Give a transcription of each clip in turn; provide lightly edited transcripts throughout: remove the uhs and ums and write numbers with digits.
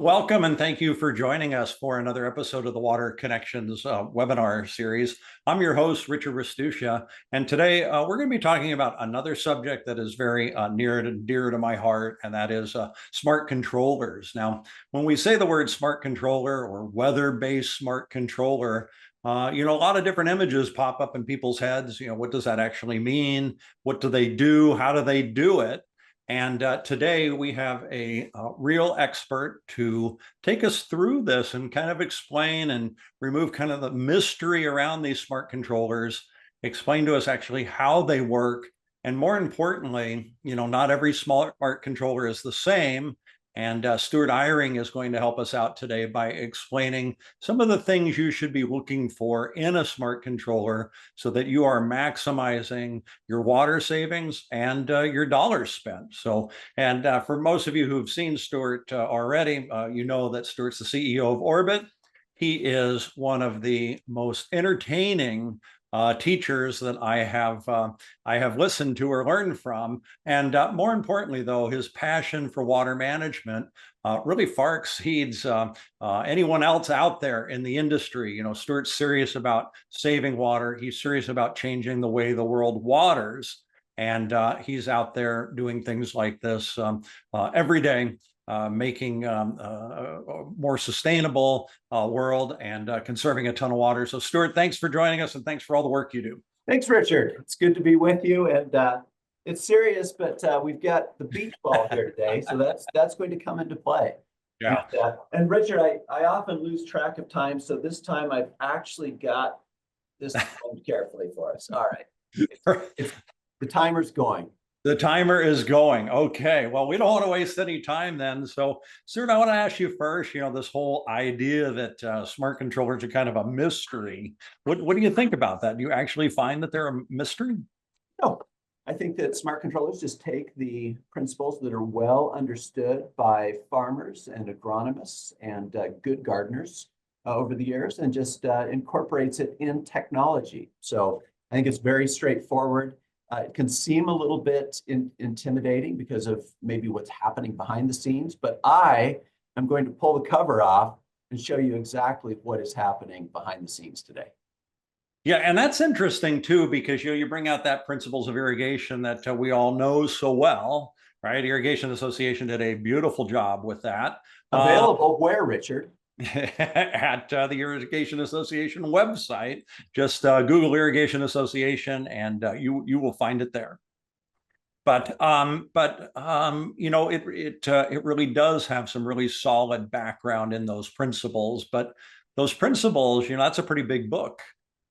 Welcome and thank you for joining us for another episode of the Water Connections webinar series. I'm your host, Richard Restucia, and today we're going to be talking about another subject that is very near and dear to my heart, and that is smart controllers. Now, when we say the word smart controller or weather-based smart controller, a lot of different images pop up in people's heads. What does that actually mean? What do they do? How do they do it? And today we have a real expert to take us through this and kind of explain and remove kind of the mystery around these smart controllers, explain to us actually how they work. And more importantly, not every smart controller is the same. And Stuart Eyring is going to help us out today by explaining some of the things you should be looking for in a smart controller so that you are maximizing your water savings and your dollars spent. And for most of you who've seen Stuart already, you know that Stuart's the CEO of Orbit. He is one of the most entertaining teachers that I have listened to or learned from. And more importantly, though, his passion for water management really far exceeds anyone else out there in the industry. Stuart's serious about saving water. He's serious about changing the way the world waters. And he's out there doing things like this every day. Making a more sustainable world and conserving a ton of water. So Stuart, thanks for joining us and thanks for all the work you do. Thanks, Richard. It's good to be with you. And it's serious, but we've got the beach ball here today. So that's going to come into play. Yeah. And Richard, I often lose track of time. So this time I've actually got this timed carefully for us. All right. The timer's going. The timer is going. Okay. Well, we don't want to waste any time then. So, Stuart, I want to ask you first, this whole idea that smart controllers are kind of a mystery. What do you think about that? Do you actually find that they're a mystery? No. I think that smart controllers just take the principles that are well understood by farmers and agronomists and good gardeners over the years and just incorporates it in technology. So I think it's very straightforward. It can seem a little bit intimidating because of maybe what's happening behind the scenes, but I am going to pull the cover off and show you exactly what is happening behind the scenes today. Yeah, and that's interesting too, because you bring out that principles of irrigation that we all know so well, right? Irrigation Association did a beautiful job with that. Available where, Richard? At the Irrigation Association website. Just Google Irrigation Association and you will find it there. But it really does have some really solid background in those principles. But those principles, that's a pretty big book.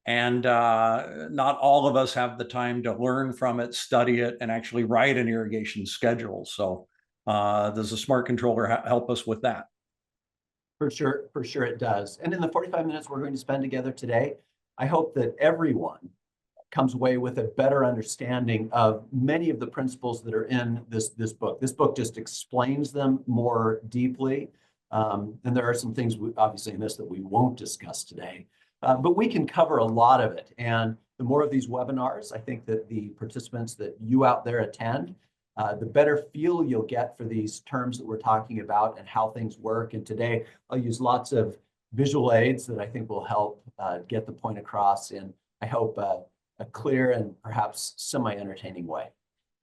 And not all of us have the time to learn from it, study it, and actually write an irrigation schedule. So does a smart controller help us with that? For sure it does. And in the 45 minutes we're going to spend together today, I hope that everyone comes away with a better understanding of many of the principles that are in this book. This book just explains them more deeply. And there are some things obviously in this that we won't discuss today, but we can cover a lot of it. And the more of these webinars, I think that the participants that you out there attend, the better feel you'll get for these terms that we're talking about and how things work. And today I'll use lots of visual aids that I think will help get the point across in, I hope, a clear and perhaps semi-entertaining way.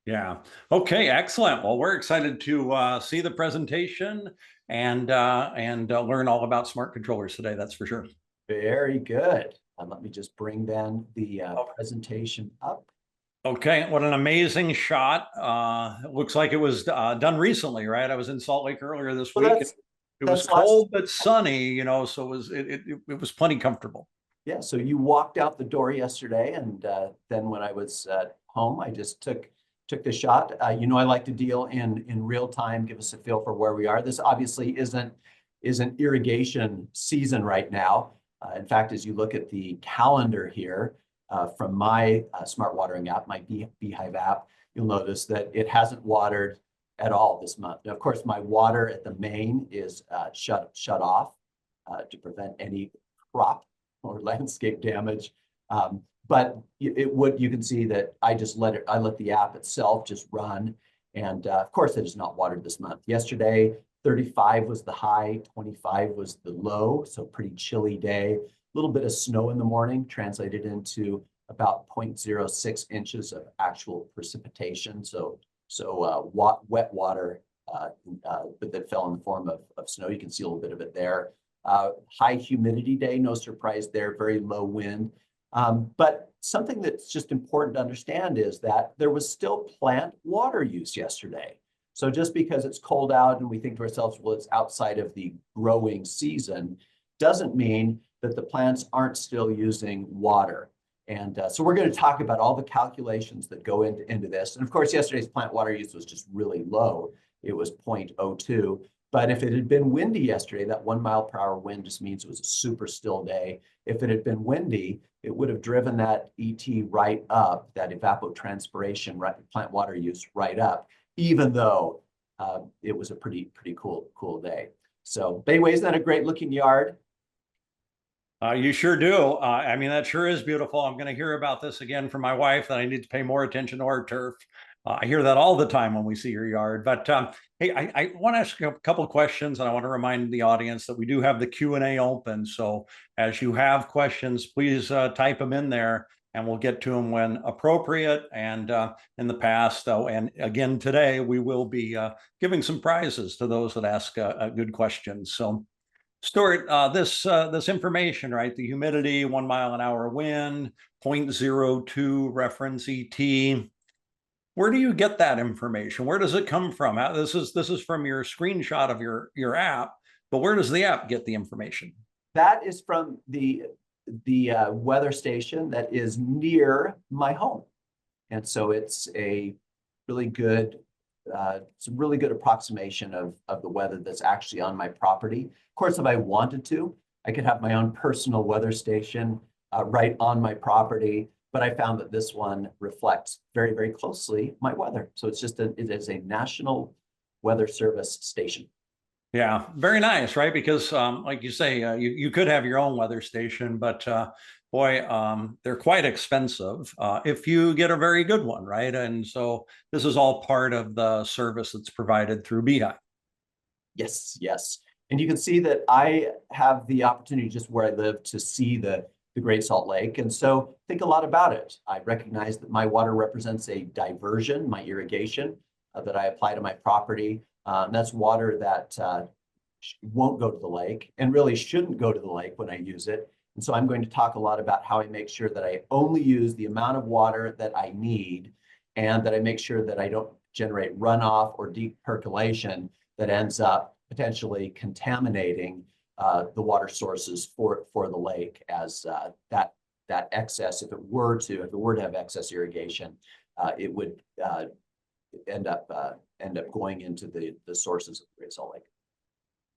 Yeah. Okay, excellent. Well, we're excited to see the presentation and learn all about smart controllers today, that's for sure. Very good. Let me just bring then the presentation up. Okay, what an amazing shot. It looks like it was done recently, right? I was in Salt Lake earlier this week. It was cold but sunny, so it was plenty comfortable. Yeah, so you walked out the door yesterday, and then when I was at home, I just took the shot. I like to deal in real time, give us a feel for where we are. This obviously isn't irrigation season right now. In fact, as you look at the calendar here, from my smart watering app, my Beehive app, you'll notice that it hasn't watered at all this month. Now, of course, my water at the main is shut off to prevent any crop or landscape damage. But you can see that I let the app itself just run. And of course, it is not watered this month. Yesterday, 35 was the high, 25 was the low, so pretty chilly day. A little bit of snow in the morning translated into about 0.06 inches of actual precipitation. Wet water that fell in the form of snow. You can see a little bit of it there. High humidity day, no surprise there, very low wind. But something that's just important to understand is that there was still plant water use yesterday. So just because it's cold out and we think to ourselves, well, it's outside of the growing season, doesn't mean that the plants aren't still using water. And so we're going to talk about all the calculations that go into this. And of course, yesterday's plant water use was just really low. It was 0.02. But if it had been windy yesterday, that 1 mile per hour wind just means it was a super still day. If it had been windy, it would have driven that ET right up, that evapotranspiration, plant water use right up, even though it was a pretty cool day. So anyway, isn't that a great looking yard? You sure do. I mean, that sure is beautiful. I'm going to hear about this again from my wife, that I need to pay more attention to our turf. I hear that all the time when we see your yard. But hey, I want to ask you a couple of questions, and I want to remind the audience that we do have the Q&A open. So as you have questions, please type them in there, and we'll get to them when appropriate. And in the past, and again today, we will be giving some prizes to those that ask good questions. So Stuart, this information, right? The humidity, 1 mile an hour wind, 0.02 reference ET. Where do you get that information? Where does it come from? This is from your screenshot of your app, but where does the app get the information? That is from the weather station that is near my home, and so it's a really good approximation of the weather that's actually on my property. Of course, if I wanted to, I could have my own personal weather station right on my property, but I found that this one reflects very closely my weather. So it's it is a National Weather Service station. Yeah, very nice, right? Because like you say, you could have your own weather station, but boy, they're quite expensive if you get a very good one, right? And so this is all part of the service that's provided through Beehive. Yes. And you can see that I have the opportunity just where I live to see the Great Salt Lake. And so think a lot about it. I recognize that my water represents a diversion, my irrigation that I apply to my property. That's water that won't go to the lake and really shouldn't go to the lake when I use it. And so I'm going to talk a lot about how I make sure that I only use the amount of water that I need, and that I make sure that I don't generate runoff or deep percolation that ends up potentially contaminating the water sources for the lake, as that excess, if it were to have excess irrigation, it would end up going into the sources of the Great Salt Lake.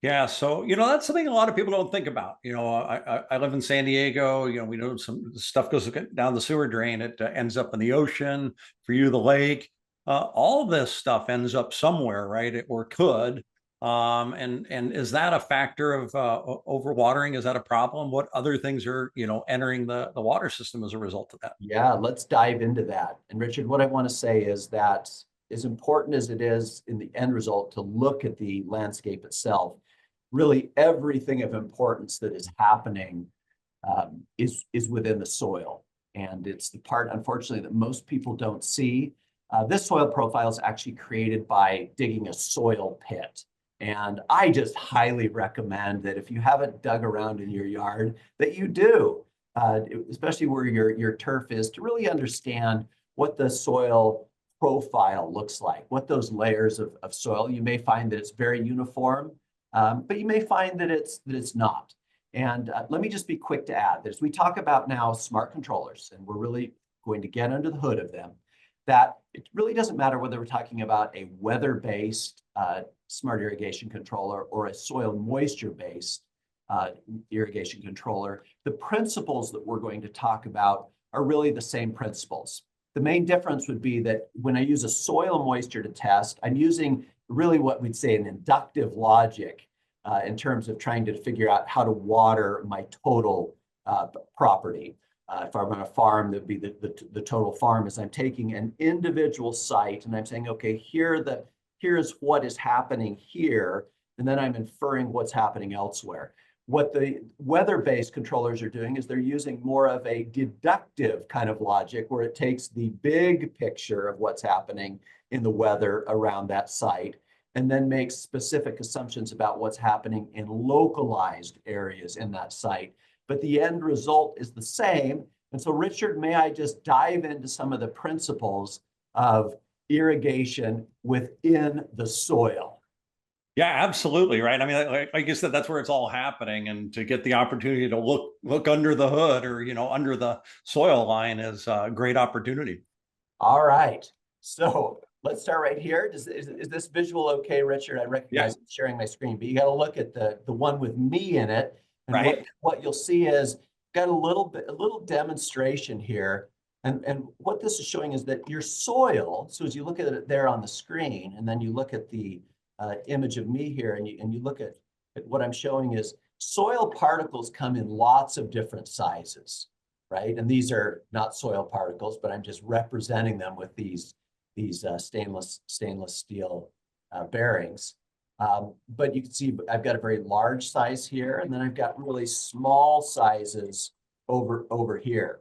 Yeah, so that's something a lot of people don't think about. I live in San Diego. We know some stuff goes down the sewer drain. It ends up in the ocean. For you, the lake. All this stuff ends up somewhere, right? Or could. And is that a factor of overwatering? Is that a problem? What other things are entering the water system as a result of that? Yeah, let's dive into that. And Richard, what I want to say is that as important as it is in the end result to look at the landscape itself, really everything of importance that is happening is within the soil. And it's the part, unfortunately, that most people don't see. This soil profile is actually created by digging a soil pit. And I just highly recommend that if you haven't dug around in your yard, that you do, especially where your turf is, to really understand what the soil profile looks like, what those layers of soil. You may find that it's very uniform, but you may find that it's not. And let me just be quick to add that as we talk about now smart controllers, and we're really going to get under the hood of them, that it really doesn't matter whether we're talking about a weather-based smart irrigation controller or a soil moisture-based irrigation controller. The principles that we're going to talk about are really the same principles. The main difference would be that when I use a soil moisture to test, I'm using really what we'd say an inductive logic in terms of trying to figure out how to water my total property. If I'm on a farm, that'd be the total farm. As I'm taking an individual site and I'm saying, okay, here's what is happening here, and then I'm inferring what's happening elsewhere. What the weather-based controllers are doing is they're using more of a deductive kind of logic where it takes the big picture of what's happening in the weather around that site and then makes specific assumptions about what's happening in localized areas in that site. But the end result is the same. And so, Richard, may I just dive into some of the principles of irrigation within the soil? Yeah, absolutely. Right. I mean, like you said, that's where it's all happening. And to get the opportunity to look under the hood or, under the soil line is a great opportunity. All right. So let's start right here. Is this visual okay, Richard? I recognize I'm sharing my screen, but you got to look at the one with me in it. And right. what you'll see is got a little demonstration here. And what this is showing is that your soil, so as you look at it there on the screen, and then you look at the image of me here, and you look at what I'm showing is soil particles come in lots of different sizes, right? And these are not soil particles, but I'm just representing them with these stainless steel bearings. But you can see I've got a very large size here, and then I've got really small sizes over here.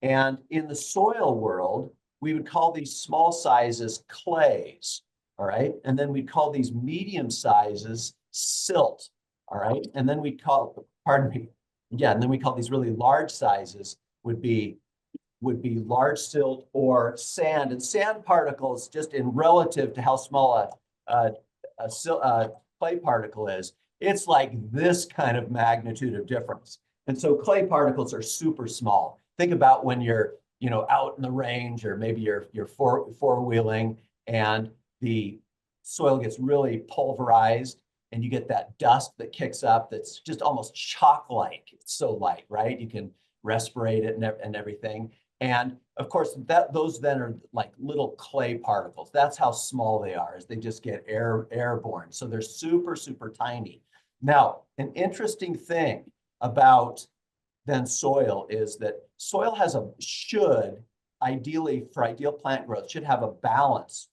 And in the soil world, we would call these small sizes clays, all right? And then we'd call these medium sizes silt, all right? And then we'd call, pardon me, yeah, and then we call these really large sizes would be large silt or sand. And sand particles, just in relative to how small a clay particle is, it's like this kind of magnitude of difference. And so clay particles are super small. Think about when you're, out in the range, or maybe you're four-wheeling, and the soil gets really pulverized, and you get that dust that kicks up that's just almost chalk-like. It's so light, right? You can respirate it and everything. And of course, those then are like little clay particles. That's how small they are, is they just get airborne. So they're super, super tiny. Now, an interesting thing about then soil is that soil should ideally, for ideal plant growth, should have a balance,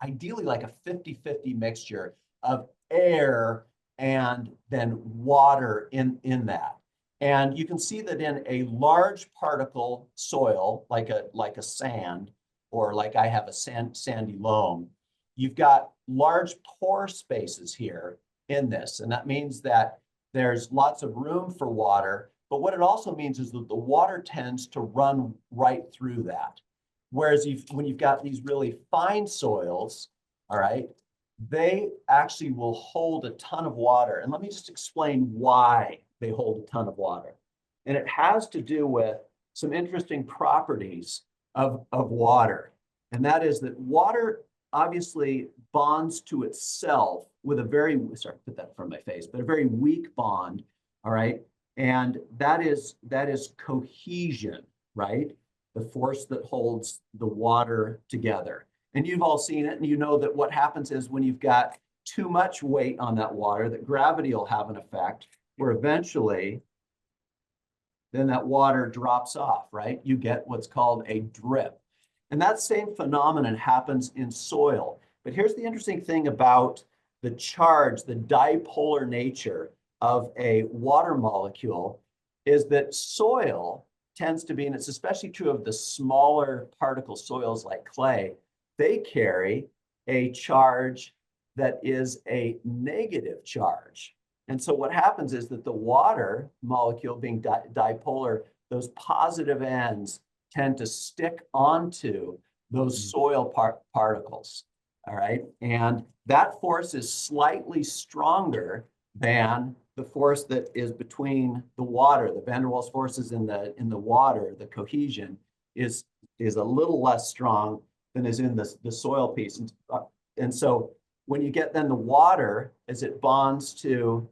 ideally like a 50-50 mixture of air and then water in that. And you can see that in a large particle soil, like a sand, or like I have a sandy loam, you've got large pore spaces here in this. And that means that there's lots of room for water. But what it also means is that the water tends to run right through that. Whereas when you've got these really fine soils, all right, they actually will hold a ton of water. And let me just explain why they hold a ton of water. And it has to do with some interesting properties of water. And that is that water obviously bonds to itself with a very, sorry, put that in front of my face, but a very weak bond, all right? And that is cohesion, right? The force that holds the water together. And you've all seen it, and you know that what happens is when you've got too much weight on that water, that gravity will have an effect where eventually then that water drops off, right? You get what's called a drip. And that same phenomenon happens in soil. But here's the interesting thing about the charge, the dipolar nature of a water molecule, is that soil tends to be, and it's especially true of the smaller particle soils like clay, they carry a charge that is a negative charge. And so what happens is that the water molecule being dipolar, those positive ends tend to stick onto those soil particles, all right? And that force is slightly stronger than the force that is between the water. The van der Waals forces in the water, the cohesion, is a little less strong than is in the soil piece. And so when you get then the water, as it bonds to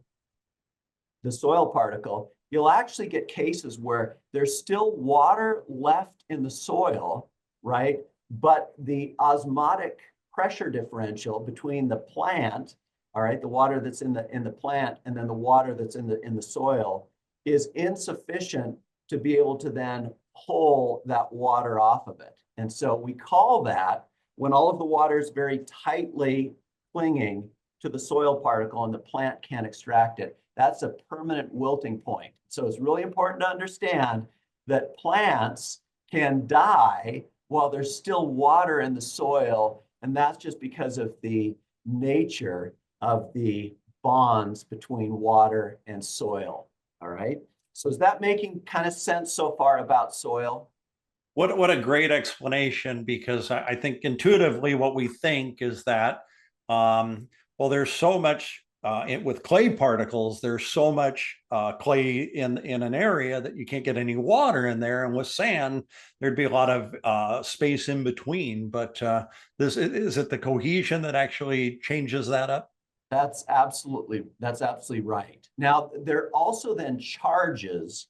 the soil particle, you'll actually get cases where there's still water left in the soil, right? But the osmotic pressure differential between the plant, all right, the water that's in the plant and then the water that's in the soil is insufficient to be able to then pull that water off of it. And so we call that, when all of the water is very tightly clinging to the soil particle and the plant can't extract it, that's a permanent wilting point. So it's really important to understand that plants can die while there's still water in the soil, and that's just because of the nature of the bonds between water and soil. All right. So is that making kind of sense so far about soil? What a great explanation, because I think intuitively what we think is that, well, there's so much with clay particles, there's so much clay in an area that you can't get any water in there. And with sand, there'd be a lot of space in between. But this is it the cohesion that actually changes that up? That's absolutely right. Now, there are also then charges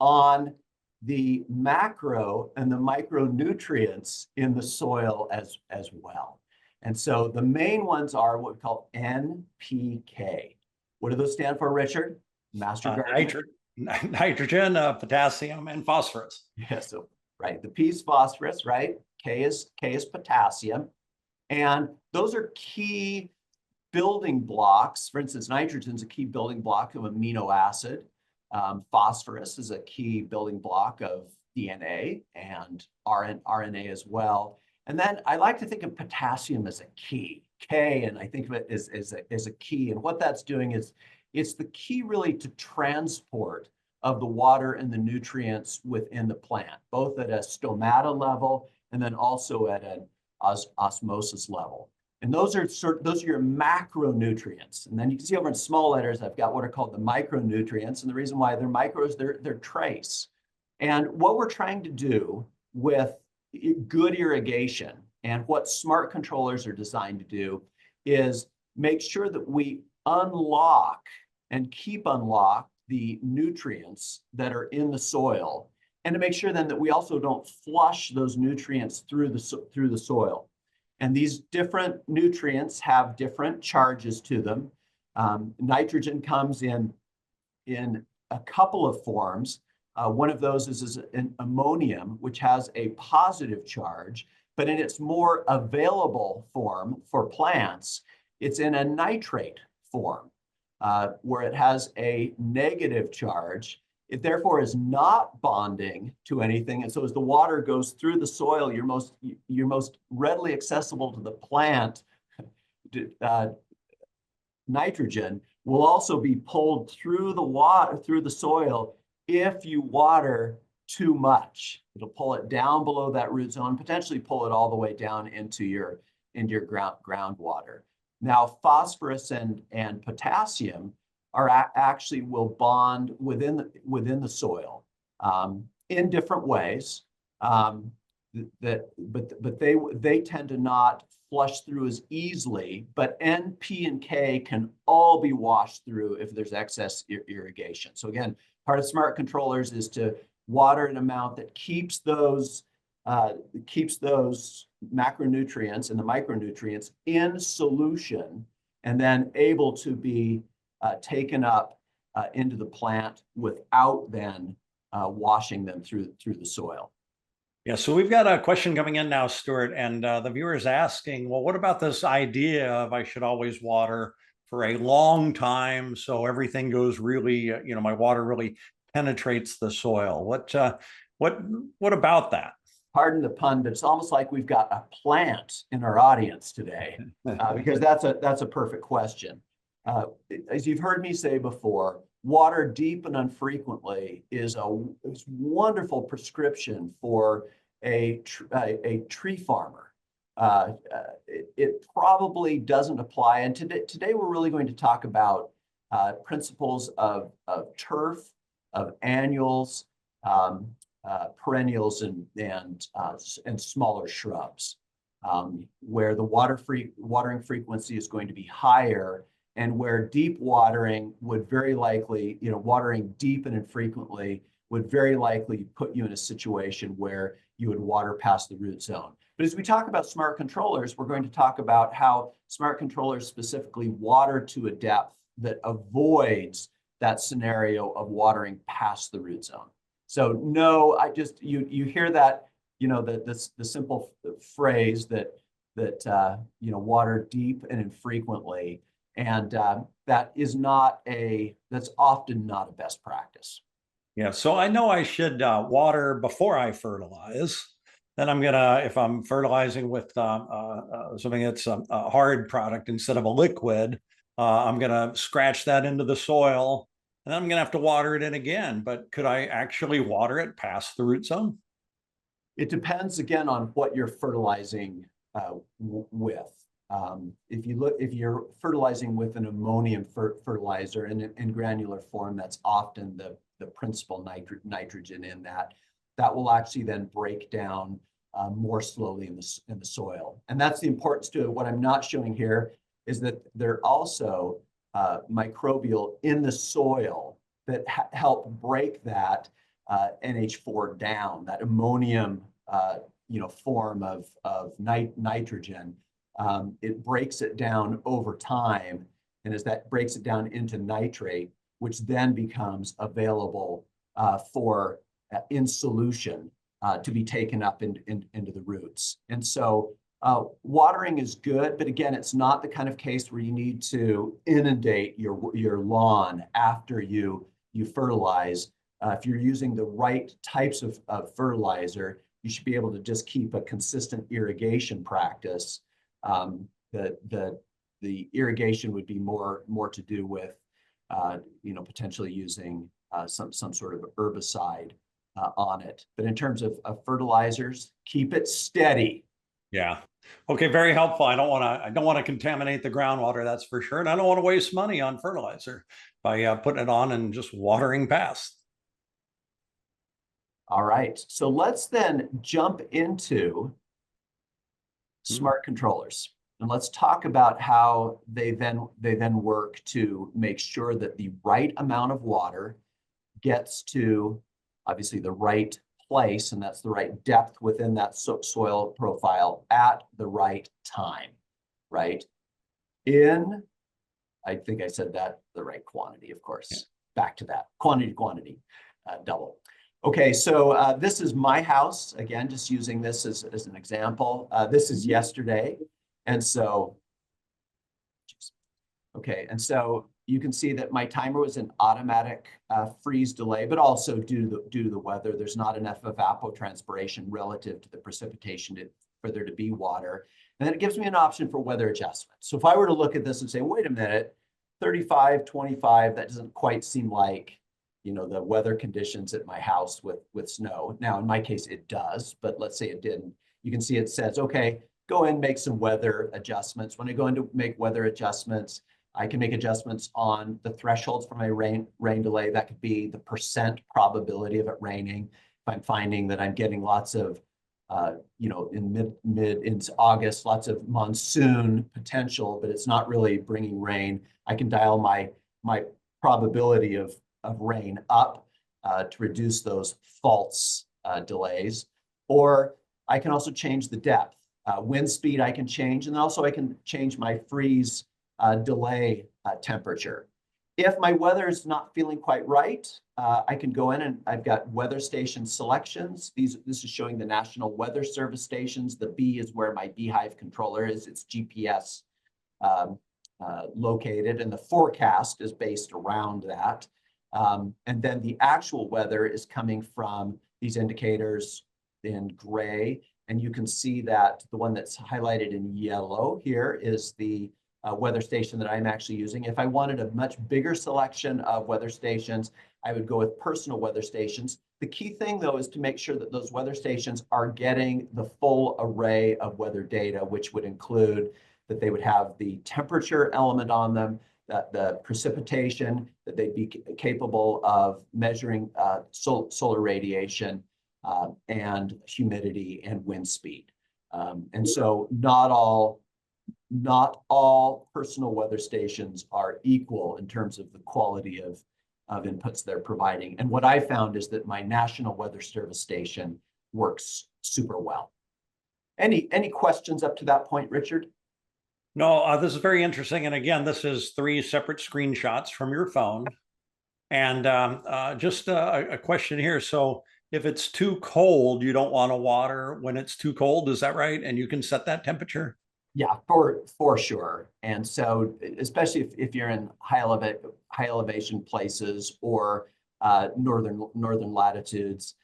on the macro and the micronutrients in the soil as well. And so the main ones are what we call NPK. What do those stand for, Richard? Master Gardener? Nitrogen, potassium, and phosphorus. Yeah, so right. The P is phosphorus, right? K is potassium. And those are key building blocks. For instance, nitrogen is a key building block of amino acid. Phosphorus is a key building block of DNA and RNA as well. And then I like to think of potassium as a key, K, and I think of it as a key. And what that's doing is it's the key really to transport of the water and the nutrients within the plant, both at a stomata level and then also at an osmosis level. And those are your macronutrients. And then you can see over in small letters, I've got what are called the micronutrients. And the reason why they're micros, they're trace. And what we're trying to do with good irrigation and what smart controllers are designed to do is make sure that we unlock and keep unlocked the nutrients that are in the soil, and to make sure then that we also don't flush those nutrients through the soil. And these different nutrients have different charges to them. Nitrogen comes in a couple of forms. One of those is an ammonium, which has a positive charge, but in its more available form for plants, it's in a nitrate form, where it has a negative charge. It therefore is not bonding to anything. And so as the water goes through the soil, your most readily accessible to the plant nitrogen will also be pulled through the soil if you water too much. It'll pull it down below that root zone, potentially pull it all the way down into your groundwater. Now, phosphorus and potassium actually will bond within the soil in different ways. But they tend to not flush through as easily. But N, P, and K can all be washed through if there's excess irrigation. So again, part of smart controllers is to water an amount that keeps those macronutrients and the micronutrients in solution, and then able to be taken up into the plant without then washing them through the soil. Yeah, so we've got a question coming in now, Stuart, and the viewer is asking, well, what about this idea of I should always water for a long time so everything goes really, my water really penetrates the soil? What about that? Pardon the pun, but it's almost like we've got a plant in our audience today, because that's a perfect question. As you've heard me say before, water deep and infrequently is a wonderful prescription for a tree farmer. It probably doesn't apply. And today we're really going to talk about principles of turf, of annuals, perennials, and smaller shrubs, where the watering frequency is going to be higher, and where deep watering would very likely, watering deep and infrequently would very likely put you in a situation where you would water past the root zone. But as we talk about smart controllers, we're going to talk about how smart controllers specifically water to a depth that avoids that scenario of watering past the root zone. So no, you hear that, the simple phrase that water deep and infrequently. And that's often not a best practice. Yeah, so I know I should water before I fertilize. Then I'm gonna, if I'm fertilizing with something that's a hard product instead of a liquid, I'm gonna scratch that into the soil, and then I'm gonna have to water it in again. But could I actually water it past the root zone? It depends again on what you're fertilizing with. If you're fertilizing with an ammonium fertilizer in granular form, that's often the principal nitrogen in that. That will actually then break down more slowly in the soil. And that's the importance to it. What I'm not showing here is that there are also microbial in the soil that help break that NH4 down, that ammonium form of nitrogen. It breaks it down over time, and as that breaks it down into nitrate, which then becomes available for in solution to be taken up into the roots. And so watering is good, but again, it's not the kind of case where you need to inundate your lawn after you fertilize. If you're using the right types of fertilizer, you should be able to just keep a consistent irrigation practice. The irrigation would be more to do with potentially using some sort of herbicide on it. But in terms of fertilizers, keep it steady. Yeah. Okay, very helpful. I don't want to contaminate the groundwater, that's for sure. And I don't want to waste money on fertilizer by putting it on and just watering past. All right. So let's then jump into smart controllers. And let's talk about how they then work to make sure that the right amount of water gets to obviously the right place, and that's the right depth within that soil profile at the right time, right? I think I said that the right quantity, of course. Yeah. Back to that, quantity, double. Okay, so this is my house. Again, just using this as an example. This is yesterday. And so, okay, and so you can see that my timer was an automatic freeze delay, but also due to the weather, there's not enough evapotranspiration relative to the precipitation for there to be water. And then it gives me an option for weather adjustment. So if I were to look at this and say, wait a minute, 35, 25, that doesn't quite seem like the weather conditions at my house with snow. Now, in my case, it does, but let's say it didn't. You can see it says, okay, go in, make some weather adjustments. When I go in to make weather adjustments, I can make adjustments on the thresholds for my rain delay. That could be the percent probability of it raining. If I'm finding that I'm getting lots of, in into August, lots of monsoon potential, but it's not really bringing rain, I can dial my probability of rain up to reduce those false delays. Or I can also change the depth. Wind speed I can change, and also I can change my freeze delay temperature. If my weather is not feeling quite right, I can go in and I've got weather station selections. This is showing the National Weather Service stations. The B is where my beehive controller is. It's GPS located, and the forecast is based around that. And then the actual weather is coming from these indicators in gray. And you can see that the one that's highlighted in yellow here is the weather station that I'm actually using. If I wanted a much bigger selection of weather stations, I would go with personal weather stations. The key thing, though, is to make sure that those weather stations are getting the full array of weather data, which would include that they would have the temperature element on them, that the precipitation, that they'd be capable of measuring solar radiation, and humidity and wind speed. And so not all personal weather stations are equal in terms of the quality of inputs they're providing. And what I found is that my National Weather Service station works super well. Any questions up to that point, Richard? No, this is very interesting. And again, this is 3 separate screenshots from your phone. And just a question here. So if it's too cold, you don't want to water when it's too cold. Is that right? And you can set that temperature? Yeah, for sure. And so, especially if you're in high elevation places or northern latitudes,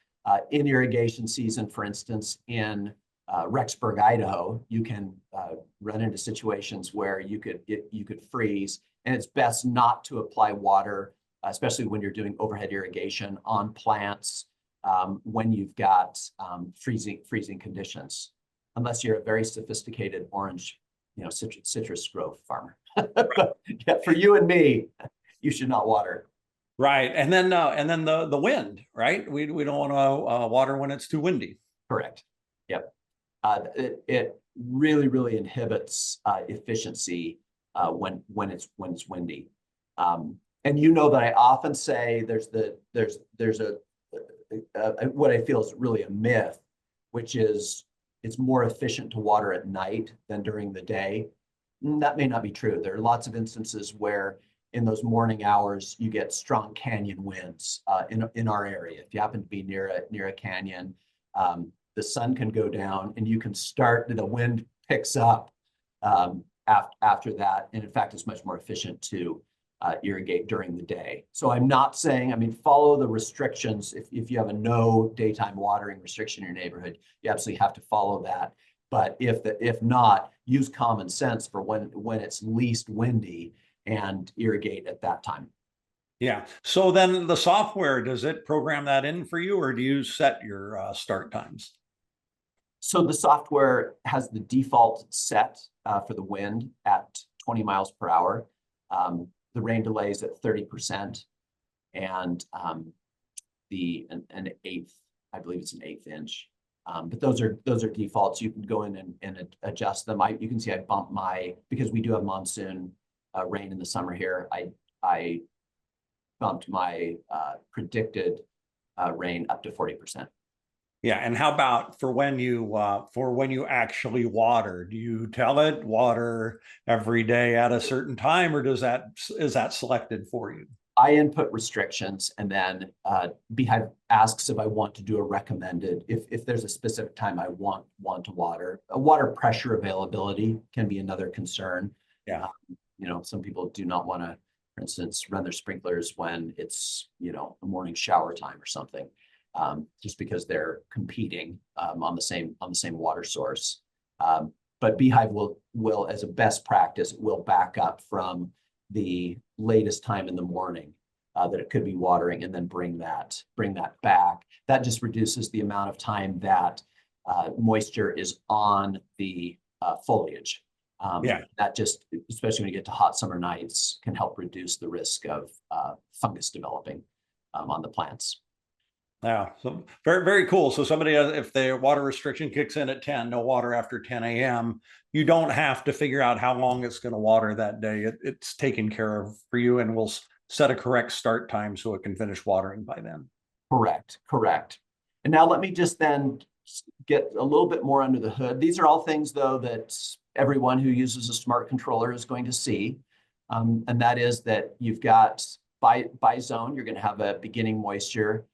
in irrigation season, for instance, in Rexburg, Idaho, you can run into situations where you could freeze, and it's best not to apply water, especially when you're doing overhead irrigation on plants when you've got freezing conditions, unless you're a very sophisticated orange, citrus grove farmer. But yeah, for you and me, you should not water. Right. And then the wind, right? We don't want to water when it's too windy. Correct. Yep. It really inhibits efficiency when it's windy. And that I often say there's what I feel is really a myth, which is it's more efficient to water at night than during the day. That may not be true. There are lots of instances where in those morning hours you get strong canyon winds in our area. If you happen to be near a canyon, the sun can go down and you can the wind picks up after that. And in fact, it's much more efficient to irrigate during the day. So I'm not saying, follow the restrictions. If you have a no daytime watering restriction in your neighborhood, you absolutely have to follow that. But if not, use common sense for when it's least windy and irrigate at that time. Yeah. So then the software, does it program that in for you, or do you set your start times? So the software has the default set for the wind at 20 miles per hour. The rain delay is at 30%, and an eighth, I believe it's an eighth inch. But those are defaults. You can go in and adjust them. You can see I bumped because we do have monsoon rain in the summer here. I bumped my predicted rain up to 40%. Yeah. And how about for when you actually water? Do you tell it water every day at a certain time, or is that selected for you? I input restrictions, and then Beehive asks if I want to do a recommended, if there's a specific time I want to water. Water pressure availability can be another concern. Yeah. Some people do not want to, for instance, run their sprinklers when it's, a morning shower time or something, just because they're competing on the same water source. But Beehive will, as a best practice, will back up from the latest time in the morning that it could be watering, and then bring that back. That just reduces the amount of time that moisture is on the foliage. That just, especially when you get to hot summer nights, can help reduce the risk of fungus developing on the plants. Yeah, so very, very cool. So somebody, if the water restriction kicks in at 10, no water after 10 a.m., you don't have to figure out how long it's going to water that day. It's taken care of for you, and we'll set a correct start time so it can finish watering by then. Correct. And now let me just then get a little bit more under the hood. These are all things, though, that everyone who uses a smart controller is going to see. And that is that you've got by zone, you're going to have a beginning moisture.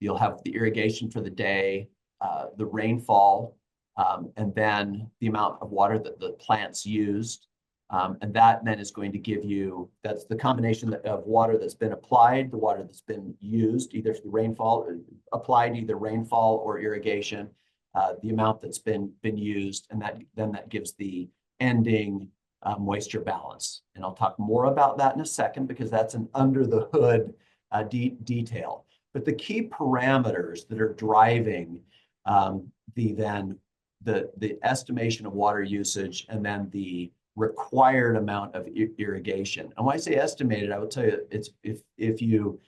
You'll have the irrigation for the day, the rainfall, and then the amount of water that the plants used. And that then is going to give you, that's the combination of water that's been applied, the water that's been used, either the rainfall, applied either rainfall or irrigation, the amount that's been used, and that gives the ending moisture balance. And I'll talk more about that in a second, because that's an under the hood detail. But the key parameters that are driving the estimation of water usage, and then the required amount of irrigation. And when I say estimated, I will tell you, it's if you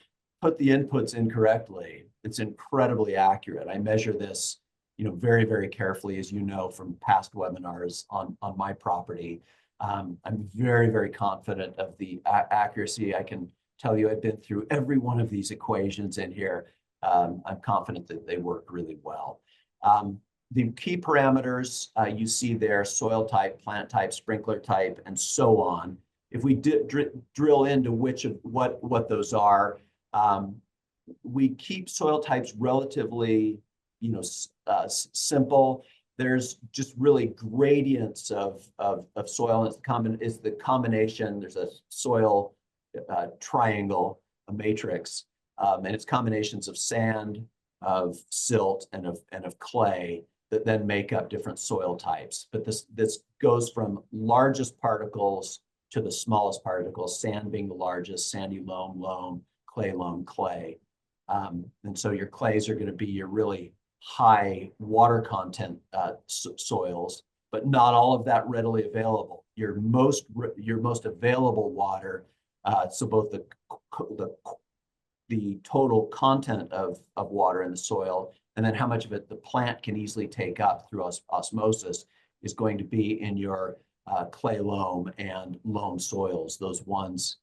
put the inputs incorrectly, it's incredibly accurate. I measure this, very, very carefully, as you know, from past webinars on my property. I'm very, very confident of the accuracy. I can tell you I've been through every one of these equations in here. I'm confident that they work really well. The key parameters you see there: soil type, plant type, sprinkler type, and so on. If we drill into what those are, we keep soil types relatively simple. there's just really gradients of soil. And it's the combination. There's a soil triangle, a matrix, and it's combinations of sand, of silt, and of clay that then make up different soil types. But this goes from largest particles to the smallest particles, sand being the largest, sandy loam, loam, clay. And so your clays are going to be your really high water content soils, but not all of that readily available. Your most available water, so both the total content of water in the soil, and then how much of it the plant can easily take up through osmosis, is going to be in your clay loam and loam soils, those ones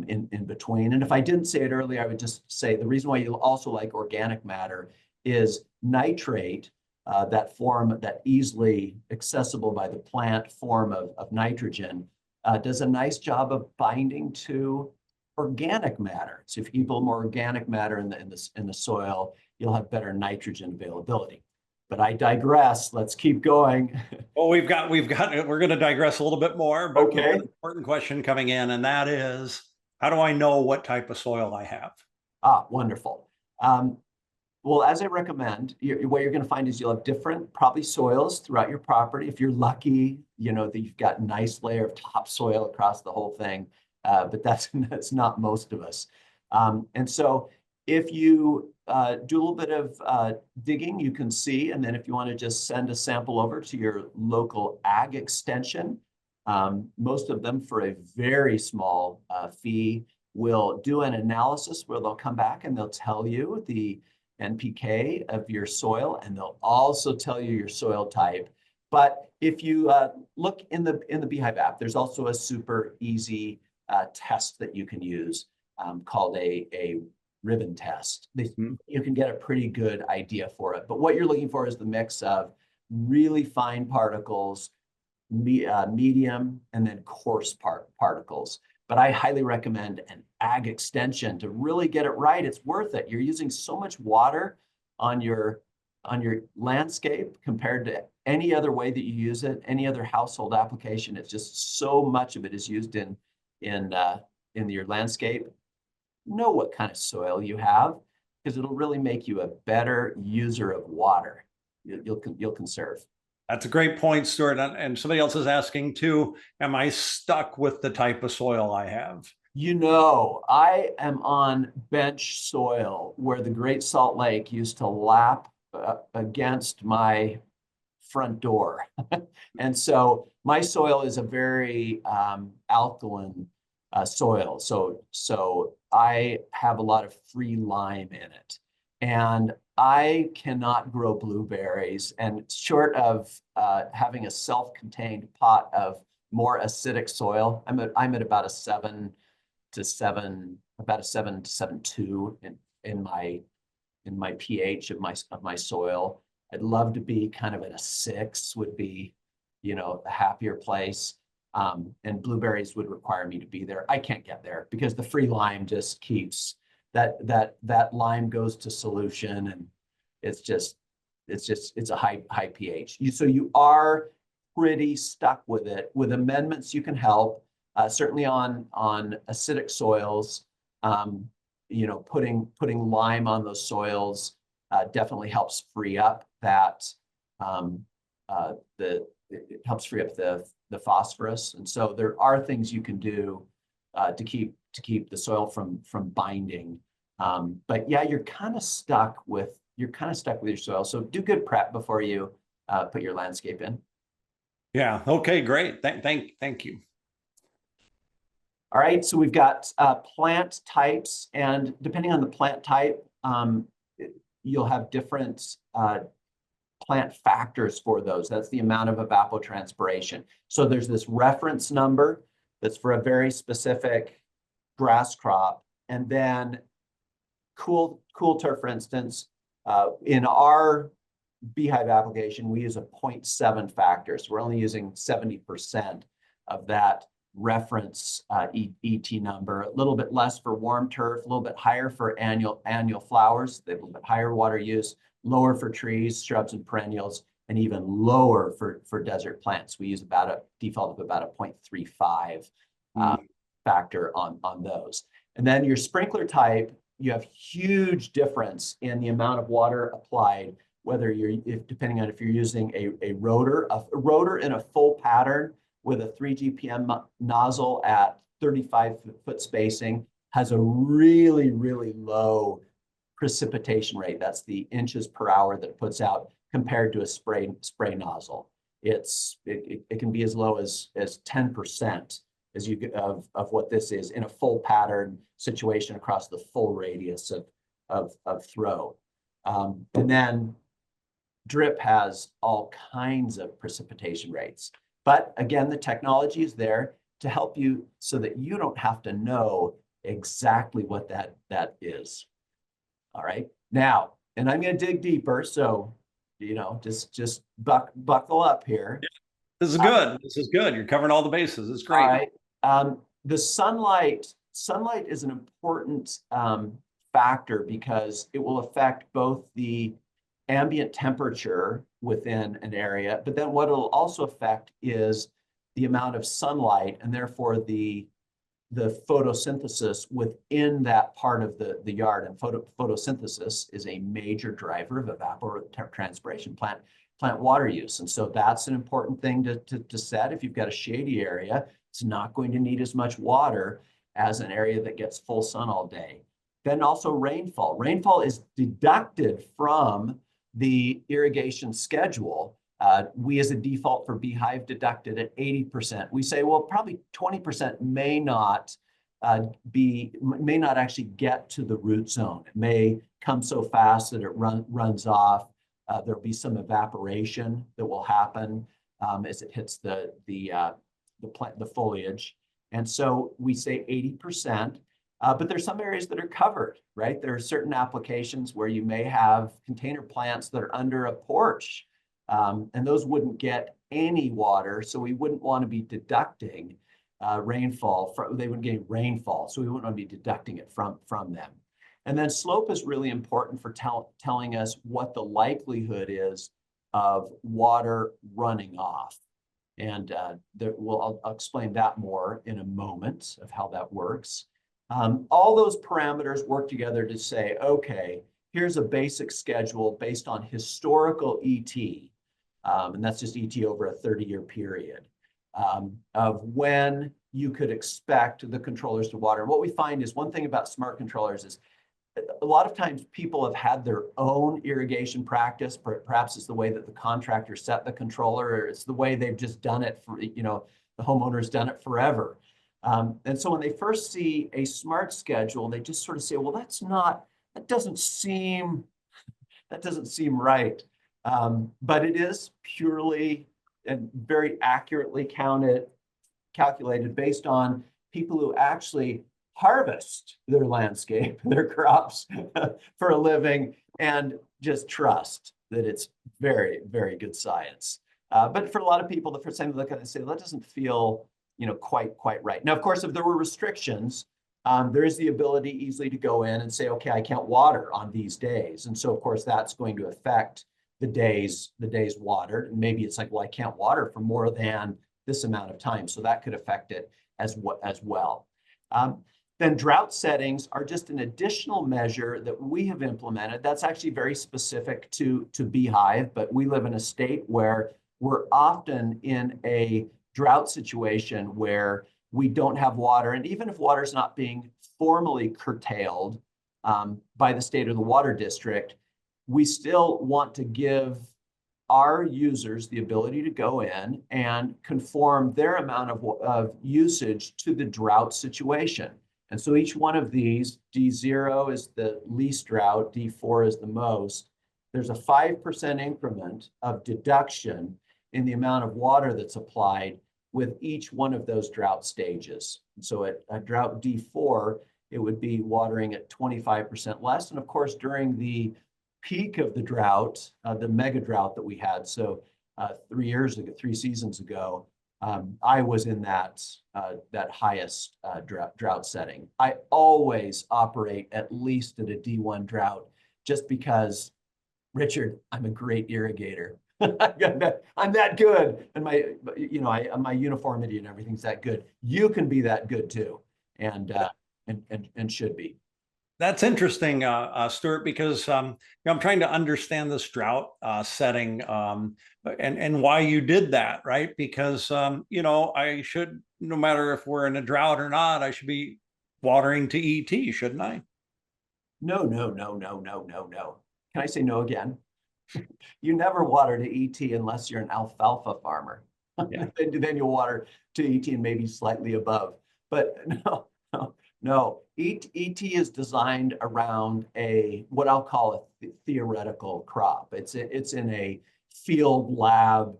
in between. And if I didn't say it earlier, I would just say the reason why you'll also like organic matter is nitrate, that easily accessible by the plant form of nitrogen, does a nice job of binding to organic matter. So if you keep a little more organic matter in the soil, you'll have better nitrogen availability. But I digress. Let's keep going. Well, we're going to digress a little bit more, but okay. an important question coming in, and that is, how do I know what type of soil I have? Wonderful. Well, as I recommend, what you're going to find is you'll have different probably soils throughout your property. If you're lucky, that you've got a nice layer of topsoil across the whole thing, but that's not most of us. And so if you do a little bit of digging, you can see, and then if you want to just send a sample over to your local ag extension, most of them for a very small fee will do an analysis where they'll come back and they'll tell you the NPK of your soil, and they'll also tell you your soil type. But if you look in the Beehive app, there's also a super easy test that you can use called a ribbon test. You can get a pretty good idea for it. But what you're looking for is the mix of really fine particles, medium, and then coarse particles. But I highly recommend an ag extension to really get it right. It's worth it. You're using so much water on your landscape compared to any other way that you use it, any other household application. It's just so much of it is used in your landscape. Know what kind of soil you have, because it'll really make you a better user of water. You'll conserve. That's a great point, Stuart. And somebody else is asking too, am I stuck with the type of soil I have? I am on bench soil where the Great Salt Lake used to lap against my front door. And so my soil is a very alkaline soil. So I have a lot of free lime in it. And I cannot grow blueberries, and short of having a self-contained pot of more acidic soil, I'm at about a 7 to 7.2 in my pH of my soil. I'd love to be kind of at a 6, would be, a happier place. And blueberries would require me to be there. I can't get there because the free lime just keeps that lime goes to solution, and it's a high pH. So you are pretty stuck with it. With amendments, you can help. Certainly on acidic soils, putting lime on those soils definitely helps free up it helps free up the phosphorus. And so there are things you can do to keep the soil from binding. But yeah, you're kind of stuck with your soil. So do good prep before you put your landscape in. Yeah. Okay, great. Thank you. All right, so we've got plant types, and depending on the plant type, you'll have different plant factors for those. That's the amount of evapotranspiration. So there's this reference number that's for a very specific grass crop, and then cool turf, for instance, in our Beehive application, we use a 0.7 factor. So we're only using 70% of that reference ET number. A little bit less for warm turf, a little bit higher for annual flowers. They have a little bit higher water use, lower for trees, shrubs, and perennials. and even lower for desert plants. We use about a default of about a 0.35 factor on those. And then your sprinkler type, you have huge difference in the amount of water applied, whether depending on if you're using a rotor in a full pattern with a 3 GPM nozzle at 35-foot spacing has a really, really low precipitation rate. That's the inches per hour that it puts out compared to a spray nozzle. It can be as low as 10% of what this is in a full pattern situation across the full radius of throw. And then drip has all kinds of precipitation rates. But again, the technology is there to help you so that you don't have to know exactly what that is. All right. Now, and I'm going to dig deeper. So, just buckle up here. This is good. This is good. You're covering all the bases. It's great. All right. The sunlight is an important factor because it will affect both the ambient temperature within an area, but then what it'll also affect is the amount of sunlight and therefore the photosynthesis within that part of the yard. And photosynthesis is a major driver of evapotranspiration, plant water use. And so that's an important thing to set. If you've got a shady area, it's not going to need as much water as an area that gets full sun all day. Then also rainfall. Rainfall is deducted from the irrigation schedule. We as a default for Beehive deducted at 80%. We say, well, probably 20% may not actually get to the root zone. It may come so fast that it runs off. There'll be some evaporation that will happen as it hits the foliage. And so we say 80%. But there's some areas that are covered, right? There are certain applications where you may have container plants that are under a porch, and those wouldn't get any water, so we wouldn't want to be deducting rainfall. They wouldn't get rainfall, so we wouldn't want to be deducting it from them. And then slope is really important for telling us what the likelihood is of water running off. And I'll explain that more in a moment of how that works. All those parameters work together to say, okay, here's a basic schedule based on historical ET, and that's just ET over a 30-year period, of when you could expect the controllers to water. And what we find is one thing about smart controllers is a lot of times people have had their own irrigation practice. Perhaps it's the way that the contractor set the controller, or it's the way they've just done it for, the homeowner's done it forever. And so when they first see a smart schedule, they just sort of say, well, that doesn't seem right. But it is purely and very accurately calculated based on people who actually harvest their landscape, their crops for a living, and just trust that it's very, very good science. But for a lot of people, the first time they look at it, they say, that doesn't feel quite right. Now, of course, if there were restrictions, there is the ability easily to go in and say, okay, I can't water on these days. And so, of course, that's going to affect the days watered. And maybe it's like, well, I can't water for more than this amount of time. So that could affect it as well. Then drought settings are just an additional measure that we have implemented. That's actually very specific to Beehive, but we live in a state where we're often in a drought situation where we don't have water. And even if water is not being formally curtailed by the state or the water district, we still want to give our users the ability to go in and conform their amount of usage to the drought situation. And so each one of these, D0 is the least drought, D4 is the most. There's a 5% increment of deduction in the amount of water that's applied with each one of those drought stages. And so at drought D4, it would be watering at 25% less. And of course, during the peak of the drought, the mega drought that we had, so 3 seasons ago, I was in that highest drought setting. I always operate at least at a D1 drought, just because, Richard, I'm a great irrigator. I'm that good, and my uniformity and everything's that good. You can be that good too, and should be. That's interesting, Stuart, because I'm trying to understand this drought setting and why you did that, right? Because I should, no matter if we're in a drought or not, I should be watering to ET, shouldn't I? No, no, no, no, no, no, no. Can I say no again? You never water to ET unless you're an alfalfa farmer. Yeah. Then you'll water to ET and maybe slightly above. But no, no, no. ET is designed around what I'll call a theoretical crop. It's in a field lab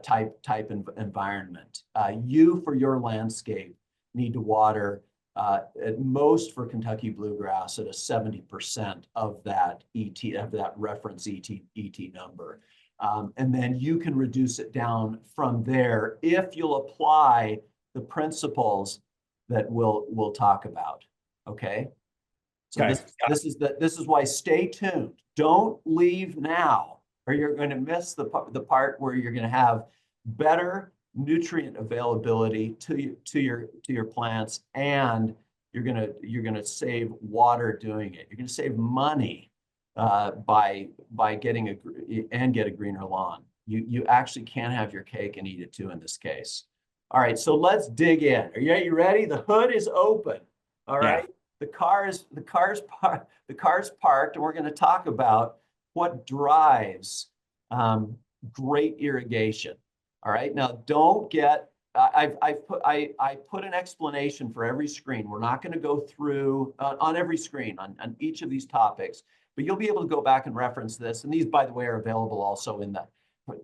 type environment. You, for your landscape, need to water at most for Kentucky bluegrass at a 70% of that reference ET number. And then you can reduce it down from there if you'll apply the principles that we'll talk about. Okay. So Okay. this is why stay tuned. Don't leave now, or you're going to miss the part where you're going to have better nutrient availability to your plants, and you're gonna save water doing it. You're gonna save money by getting get a greener lawn. You actually can have your cake and eat it too in this case. All right, so let's dig in. Are you ready? The hood is open. All right. Yeah. The car's parked, and we're going to talk about what drives great irrigation. All right. Now, don't get. I put an explanation for every screen. We're not going to go through on every screen on each of these topics, but you'll be able to go back and reference this. And these, by the way, are available also in the.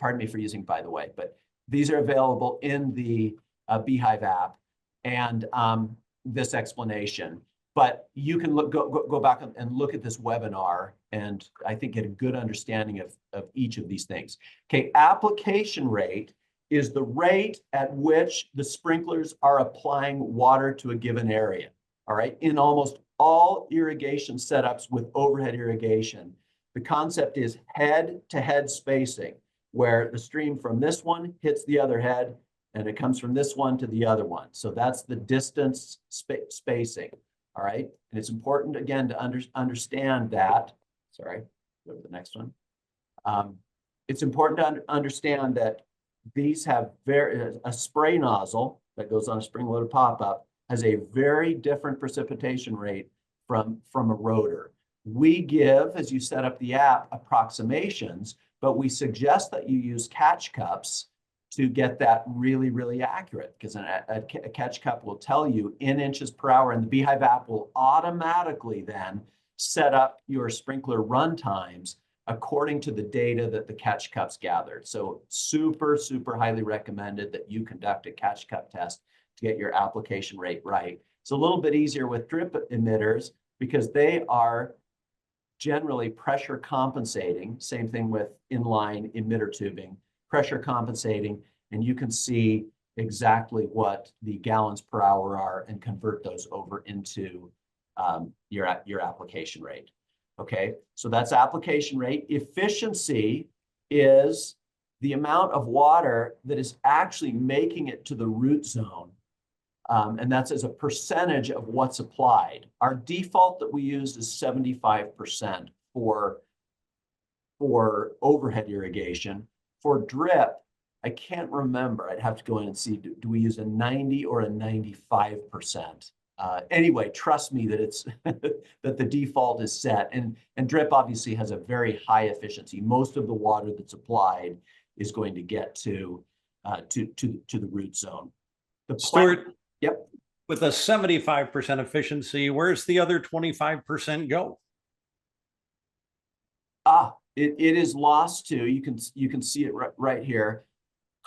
Pardon me for using "by the way," but these are available in the Beehive app and this explanation. But you can go back and look at this webinar, and I think get a good understanding of each of these things. Okay, application rate is the rate at which the sprinklers are applying water to a given area. All right, in almost all irrigation setups with overhead irrigation, the concept is head-to-head spacing, where the stream from this one hits the other head, and it comes from this one to the other one. So that's the distance spacing. All right, and it's important again to understand that. Sorry, go to the next one. It's important to understand that these have a spray nozzle that goes on a spring-loaded pop-up has a very different precipitation rate from a rotor. We give, as you set up the app, approximations, but we suggest that you use catch cups to get that really, really accurate, because a catch cup will tell you in inches per hour, and the Beehive app will automatically then set up your sprinkler run times according to the data that the catch cups gathered. So super, super highly recommended that you conduct a catch cup test to get your application rate right. It's a little bit easier with drip emitters because they are generally pressure compensating. Same thing with inline emitter tubing, pressure compensating, and you can see exactly what the gallons per hour are and convert those over into your application rate. Okay, so that's application rate. Efficiency is the amount of water that is actually making it to the root zone. And that's as a percentage of what's applied. Our default that we use is 75% for overhead irrigation. For drip, I can't remember. I'd have to go in and see, do we use a 90 or a 95%? Anyway, trust me that it's that the default is set, and drip obviously has a very high efficiency. Most of the water that's applied is going to get to the root zone. Stuart, yep. With a 75% efficiency, where's the other 25% go? It is lost to, you can see it right here.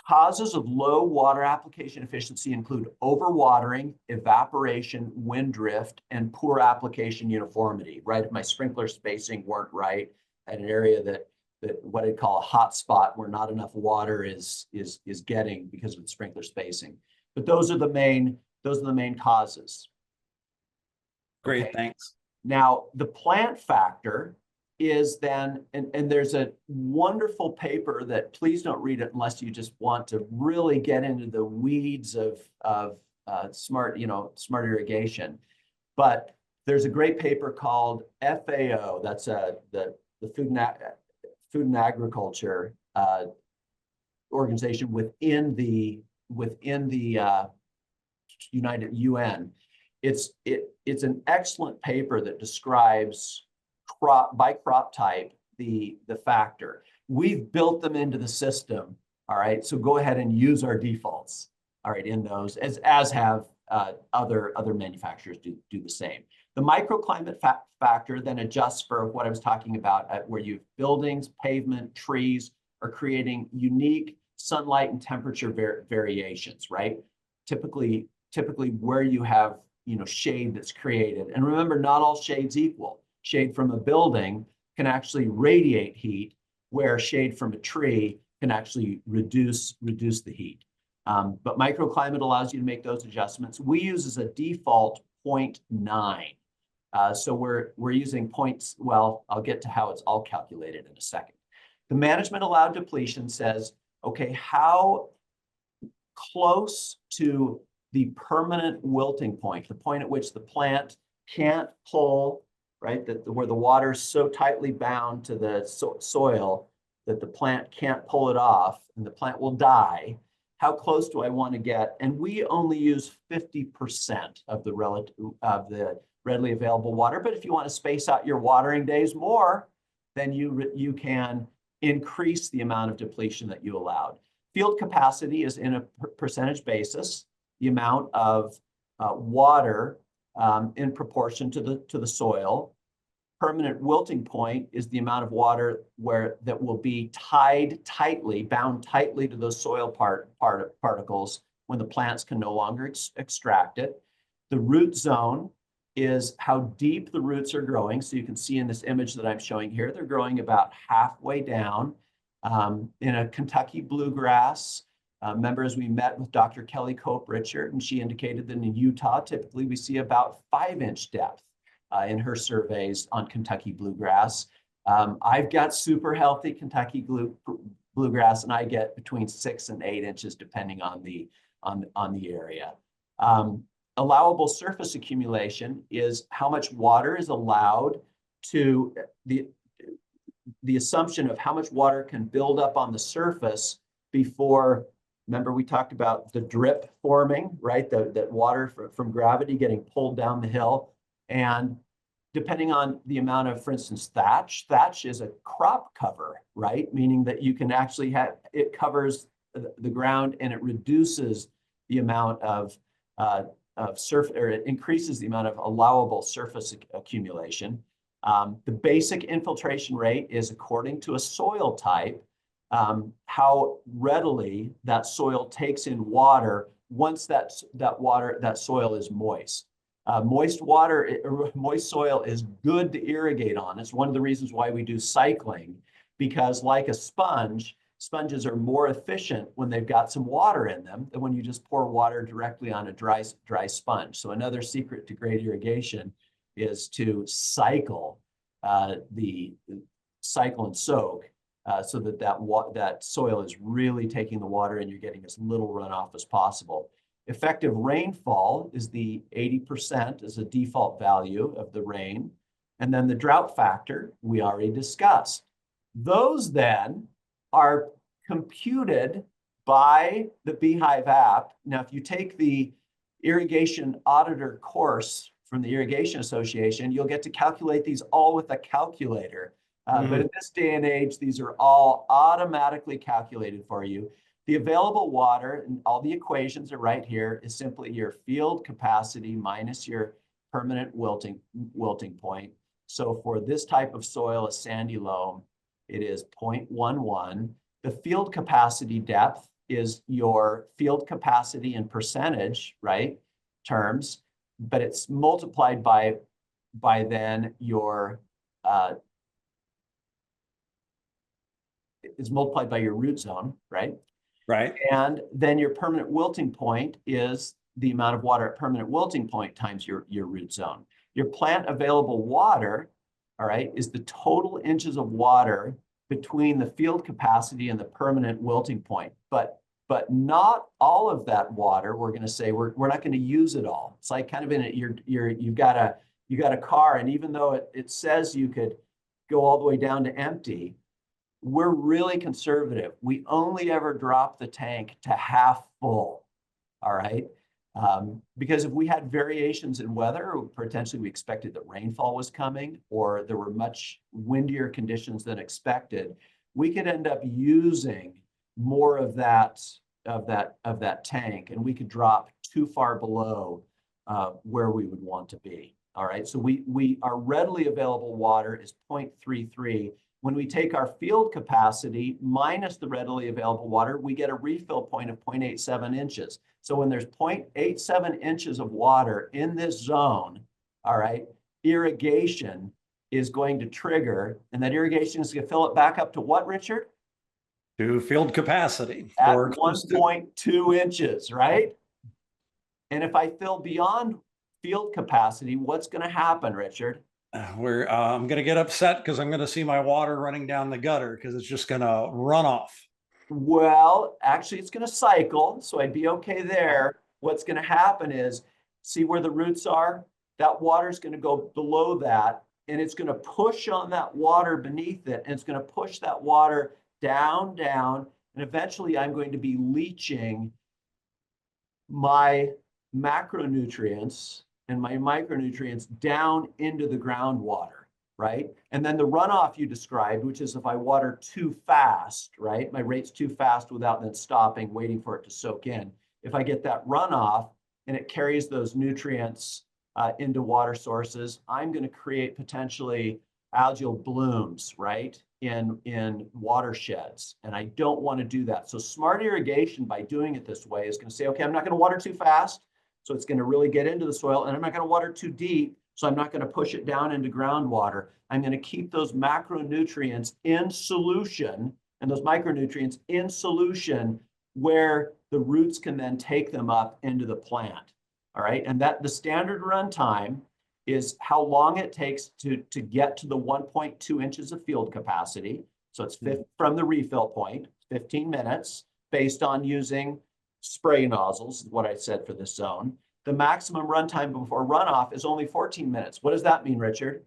Causes of low water application efficiency include overwatering, evaporation, wind drift, and poor application uniformity, right? If my sprinkler spacing weren't right at an area that what I'd call a hot spot where not enough water is getting because of the sprinkler spacing. But those are the main causes. Great, okay. Thanks. Now, the plant factor is then, and there's a wonderful paper that, please don't read it unless you just want to really get into the weeds of smart irrigation. But there's a great paper called FAO, that's the Food and Agriculture organization within the UN. It's an excellent paper that describes crop by crop type the factor. We've built them into the system. All right, so go ahead and use our defaults. All right, in those, as have other manufacturers do the same. The microclimate factor then adjusts for what I was talking about, where you have buildings, pavement, trees are creating unique sunlight and temperature variations, right? Typically where you have shade that's created. And remember, not all shades equal. Shade from a building can actually radiate heat, where shade from a tree can actually reduce the heat. But microclimate allows you to make those adjustments. We use as a default 0.9. So we're using points. Well, I'll get to how it's all calculated in a second. The management allowed depletion says, okay, how close to the permanent wilting point, the point at which the plant can't pull, right, where the water is so tightly bound to the soil that the plant can't pull it off and the plant will die. How close do I want to get? And we only use 50% of the readily available water. But if you want to space out your watering days more, then you can increase the amount of depletion that you allowed. Field capacity is in a percentage basis, the amount of water in proportion to the soil. Permanent wilting point is the amount of water that will be bound tightly to those soil particles when the plants can no longer extract it. The root zone is how deep the roots are growing. So you can see in this image that I'm showing here, they're growing about halfway down in a Kentucky bluegrass. Members, we met with Dr. Kelly Cope-Richard, and she indicated that in Utah, typically we see about 5-inch depth in her surveys on Kentucky bluegrass. I've got super healthy Kentucky bluegrass, and I get between 6 and 8 inches depending on the area. Allowable surface accumulation is how much water is allowed to the assumption of how much water can build up on the surface before. Remember, we talked about the drip forming, right? That water from gravity getting pulled down the hill. And depending on the amount of, for instance, thatch is a crop cover, right? Meaning that you can actually it covers the ground and it reduces the amount of surface, or it increases the amount of allowable surface accumulation. The basic infiltration rate is according to a soil type, how readily that soil takes in water once that soil is moist. Moist soil is good to irrigate on. It's one of the reasons why we do cycling, because like a sponge, sponges are more efficient when they've got some water in them than when you just pour water directly on a dry sponge. So another secret to great irrigation is to cycle cycle and soak so that soil is really taking the water and you're getting as little runoff as possible. Effective rainfall is the 80% as a default value of the rain. And then the drought factor we already discussed. Those then are computed by the Beehive app. Now, if you take the irrigation auditor course from the Irrigation Association, you'll get to calculate these all with a calculator. But in this day and age, these are all automatically calculated for you. The available water, and all the equations are right here, is simply your field capacity minus your permanent wilting point. So for this type of soil, a sandy loam, it is 0.11. The field capacity depth is your field capacity in percentage, right, terms, but it's multiplied by then your is multiplied by your root zone, right? Right. And then your permanent wilting point is the amount of water at permanent wilting point times your root zone. Your plant available water, all right, is the total inches of water between the field capacity and the permanent wilting point. But not all of that water, we're going to say, we're not going to use it all. It's like kind of in it, you've got a car, and even though it says you could go all the way down to empty, we're really conservative. We only ever drop the tank to half full, all right? Because if we had variations in weather, potentially we expected that rainfall was coming, or there were much windier conditions than expected, we could end up using more of that tank, and we could drop too far below where we would want to be. All right, so our readily available water is 0.33. When we take our field capacity minus the readily available water, we get a refill point of 0.87 inches. So when there's 0.87 inches of water in this zone, all right, irrigation is going to trigger, and that irrigation is going to fill it back up to what, Richard? To field capacity. At 1.2 inches, right? And if I fill beyond field capacity, what's going to happen, Richard? I'm going to get upset because I'm going to see my water running down the gutter because it's just going to run off. Well, actually, it's going to cycle, so I'd be okay there. What's going to happen is, see where the roots are? That water is going to go below that, and it's going to push on that water beneath it, and it's going to push that water down, down, and eventually I'm going to be leaching my macronutrients and my micronutrients down into the groundwater, right? And then the runoff you described, which is if I water too fast, right? My rate's too fast without then stopping, waiting for it to soak in. If I get that runoff and it carries those nutrients into water sources, I'm going to create potentially algal blooms, right? In watersheds. And I don't want to do that. So smart irrigation, by doing it this way, is going to say, okay, I'm not going to water too fast, so it's going to really get into the soil, and I'm not going to water too deep, so I'm not going to push it down into groundwater. I'm going to keep those macronutrients in solution and those micronutrients in solution where the roots can then take them up into the plant. All right, and that the standard run time is how long it takes to get to the 1.2 inches of field capacity. So it's from the refill point, 15 minutes, based on using spray nozzles, is what I said for this zone. The maximum runtime before runoff is only 14 minutes. What does that mean, Richard?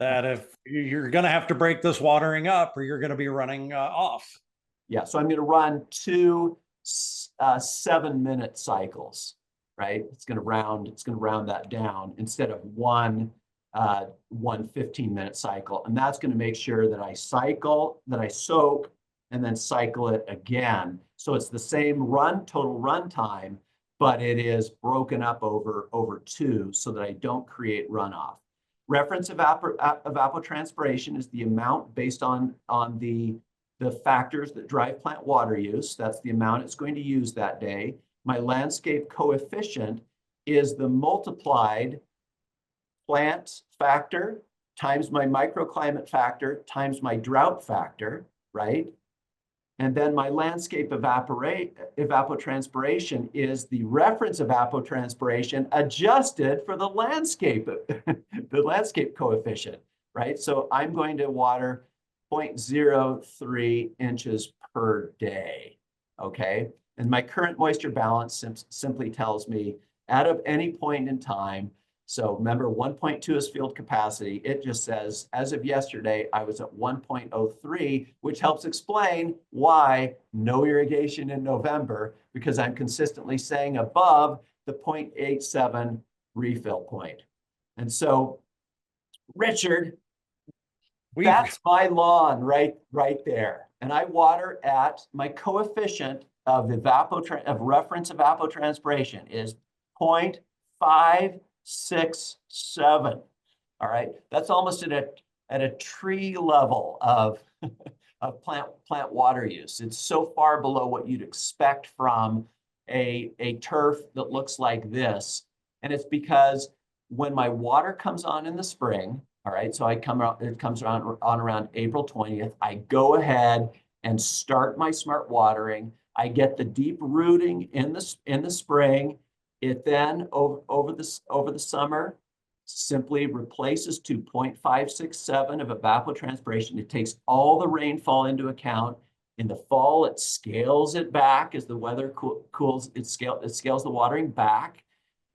That if you're going to have to break this watering up, or you're going to be running off. Yeah, so I'm going to run two 7-minute cycles. Right? It's going to round that down instead of one 15-minute cycle. And that's going to make sure that I soak, and then cycle it again. So it's the same total run time, but it is broken up over two so that I don't create runoff. Reference evapotranspiration is the amount based on the factors that drive plant water use. That's the amount it's going to use that day. My landscape coefficient is the multiplied plant factor times my microclimate factor times my drought factor, right? And then my landscape evapotranspiration is the reference evapotranspiration adjusted for the landscape coefficient, right? So I'm going to water 0.03 inches per day, okay? And my current moisture balance simply tells me out of any point in time. So remember, 1.2 is field capacity. It just says, as of yesterday, I was at 1.03, which helps explain why no irrigation in November, because I'm consistently staying above the 0.87 refill point. And so, Richard, that's my lawn right there. And I water at my coefficient of reference evapotranspiration is 0.567. All right, that's almost at a tree level of plant water use. It's so far below what you'd expect from a turf that looks like this, and it's because when my water comes on in the spring, all right, so it comes on around April 20th. I go ahead and start my smart watering. I get the deep rooting in the spring. It then over the summer simply replaces to 0.567 of evapotranspiration. It takes all the rainfall into account. In the fall, it scales it back as the weather cools. It scales the watering back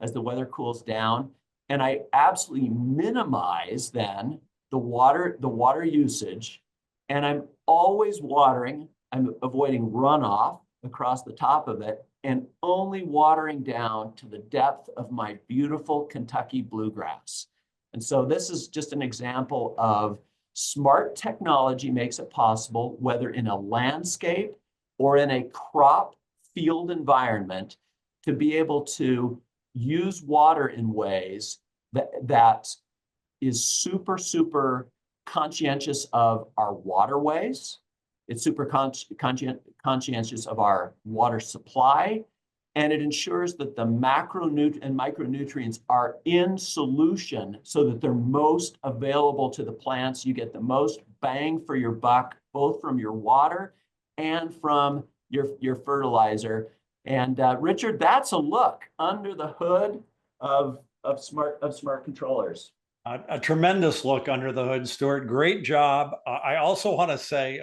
as the weather cools down. And I absolutely minimize then the water usage. And I'm always watering. I'm avoiding runoff across the top of it and only watering down to the depth of my beautiful Kentucky bluegrass. And so this is just an example of smart technology makes it possible, whether in a landscape or in a crop field environment, to be able to use water in ways that is super, super conscientious of our waterways. It's super conscientious of our water supply, and it ensures that the macronutrients and micronutrients are in solution so that they're most available to the plants. You get the most bang for your buck, both from your water and from your fertilizer. And Richard, that's a look under the hood of smart controllers. A tremendous look under the hood, Stuart. Great job. I also want to say,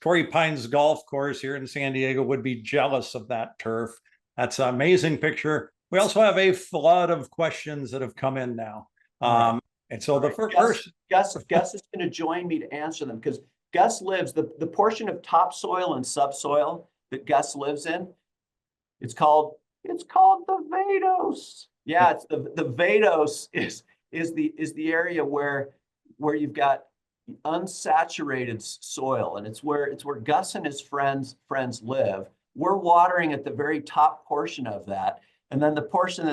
Torrey Pines Golf Course here in San Diego would be jealous of that turf. That's an amazing picture. We also have a flood of questions that have come in now. And so the first... Gus is going to join me to answer them, because Gus lives, the portion of topsoil and subsoil that Gus lives in, it's called the Vados. Yeah, it's the Vados is the area where you've got unsaturated soil, and it's where Gus and his friends live. We're watering at the very top portion of that, and then the portion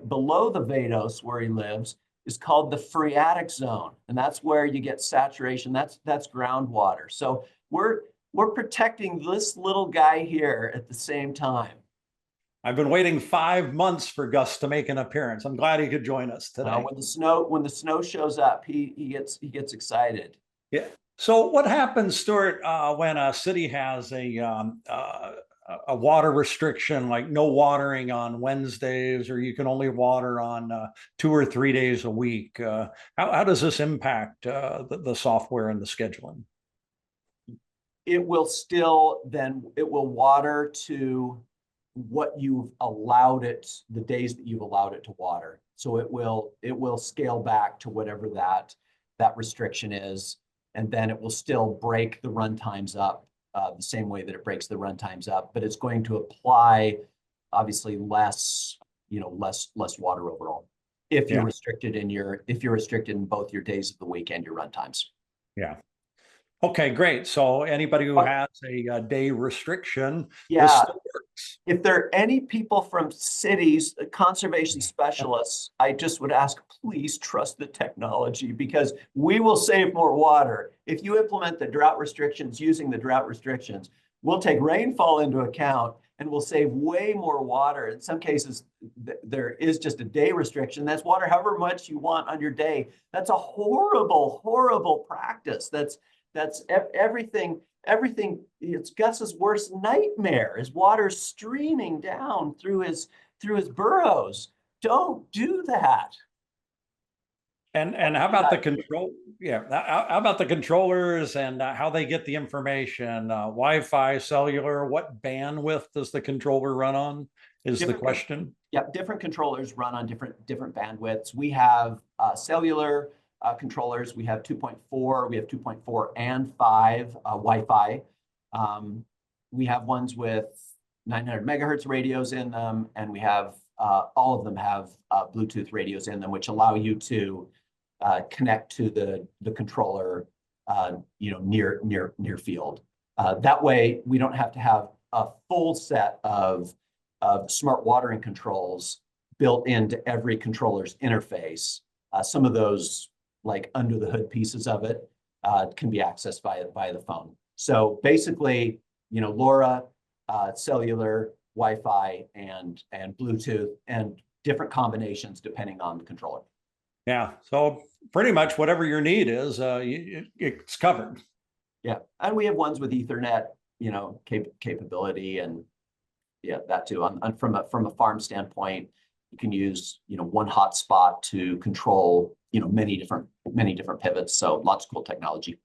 below the Vados where he lives is called the phreatic zone, and that's where you get saturation. That's groundwater. So we're protecting this little guy here at the same time. I've been waiting 5 months for Gus to make an appearance. I'm glad he could join us today. When the snow shows up, he gets excited. Yeah. So what happens, Stuart, when a city has a water restriction, like no watering on Wednesdays, or you can only water on 2 or 3 days a week? How does this impact the software and the scheduling? It will water to what you've allowed it, the days that you've allowed it to water. So it will scale back to whatever that restriction is, and then it will still break the run times up the same way that it breaks the run times up, but it's going to apply obviously less water overall if you're restricted in both your days of the week and your run times. Yeah. Okay, great. So anybody who has a day restriction, this still works. If there are any people from cities, conservation specialists, I just would ask, please trust the technology, because we will save more water. If you implement the drought restrictions using the drought restrictions, we'll take rainfall into account and we'll save way more water. In some cases, there is just a day restriction. That's water however much you want on your day. That's a horrible, horrible practice. That's everything. It's Gus's worst nightmare, is water streaming down through his burrows. Don't do that. And how about the control? Yeah, how about the controllers and how they get the information? Wi-Fi, cellular. What bandwidth does the controller run on? Is the question. Yeah, different controllers run on different bandwidths. We have cellular controllers. We have 2.4. We have 2.4 and 5 Wi-Fi. We have ones with 900 megahertz radios in them, and we have all of them have Bluetooth radios in them, which allow you to connect to the controller, near field. That way, we don't have to have a full set of smart watering controls built into every controller's interface. Some of those, like under the hood pieces of it, can be accessed via the phone. So basically, LoRa, cellular, Wi-Fi, and Bluetooth, and different combinations depending on the controller. Yeah, so pretty much whatever your need is, it's covered. Yeah, and we have ones with Ethernet, capability, and yeah, that too. From a farm standpoint, You can use, one hot spot to control, many different pivots. So lots of cool technology.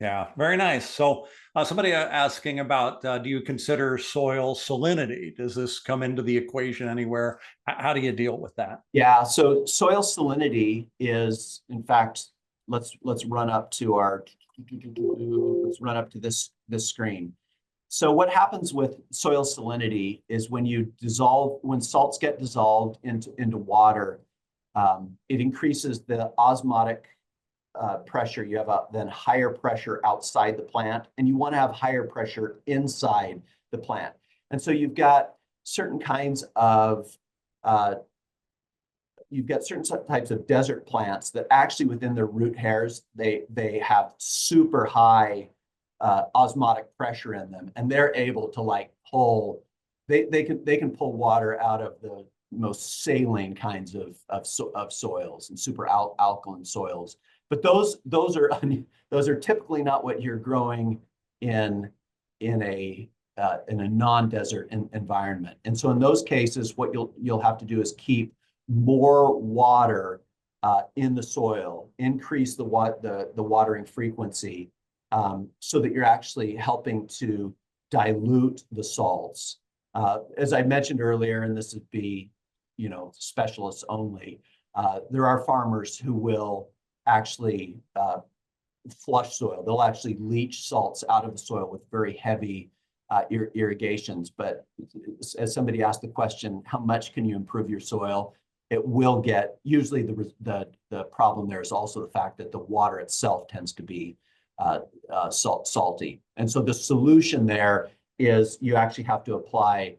Yeah, very nice. So somebody asking about, do you consider soil salinity? Does this come into the equation anywhere? How do you deal with that? Yeah, so soil salinity is, in fact, let's run up to this screen. So what happens with soil salinity is when salts get dissolved into water, it increases the osmotic pressure. You have then higher pressure outside the plant, and you want to have higher pressure inside the plant. And so you've got certain types of desert plants that actually within their root hairs, they have super high osmotic pressure in them, and they're able to pull. They can pull water out of the most saline kinds of soils and super alkaline soils. But those are typically not what you're growing in a non-desert environment. And so in those cases, what you'll have to do is keep more water in the soil, increase the watering frequency, so that you're actually helping to dilute the salts. As I mentioned earlier, and this would be, specialists only, there are farmers who will actually flush soil. They'll actually leach salts out of the soil with very heavy irrigations. But as somebody asked the question, how much can you improve your soil? It will get, usually the problem there is also the fact that the water itself tends to be salty. And so the solution there is you actually have to apply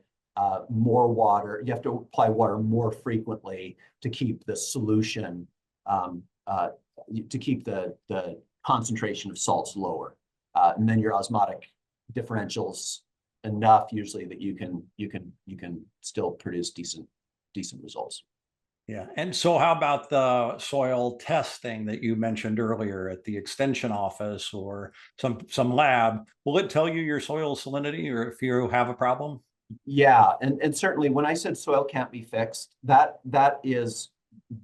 more water. You have to apply water more frequently to keep the solution, to keep the concentration of salts lower. And then your osmotic differentials enough usually that you can still produce decent results. Yeah. And so how about the soil testing that you mentioned earlier at the extension office or some lab? Will it tell you your soil salinity or if you have a problem? Yeah, and certainly when I said soil can't be fixed, that is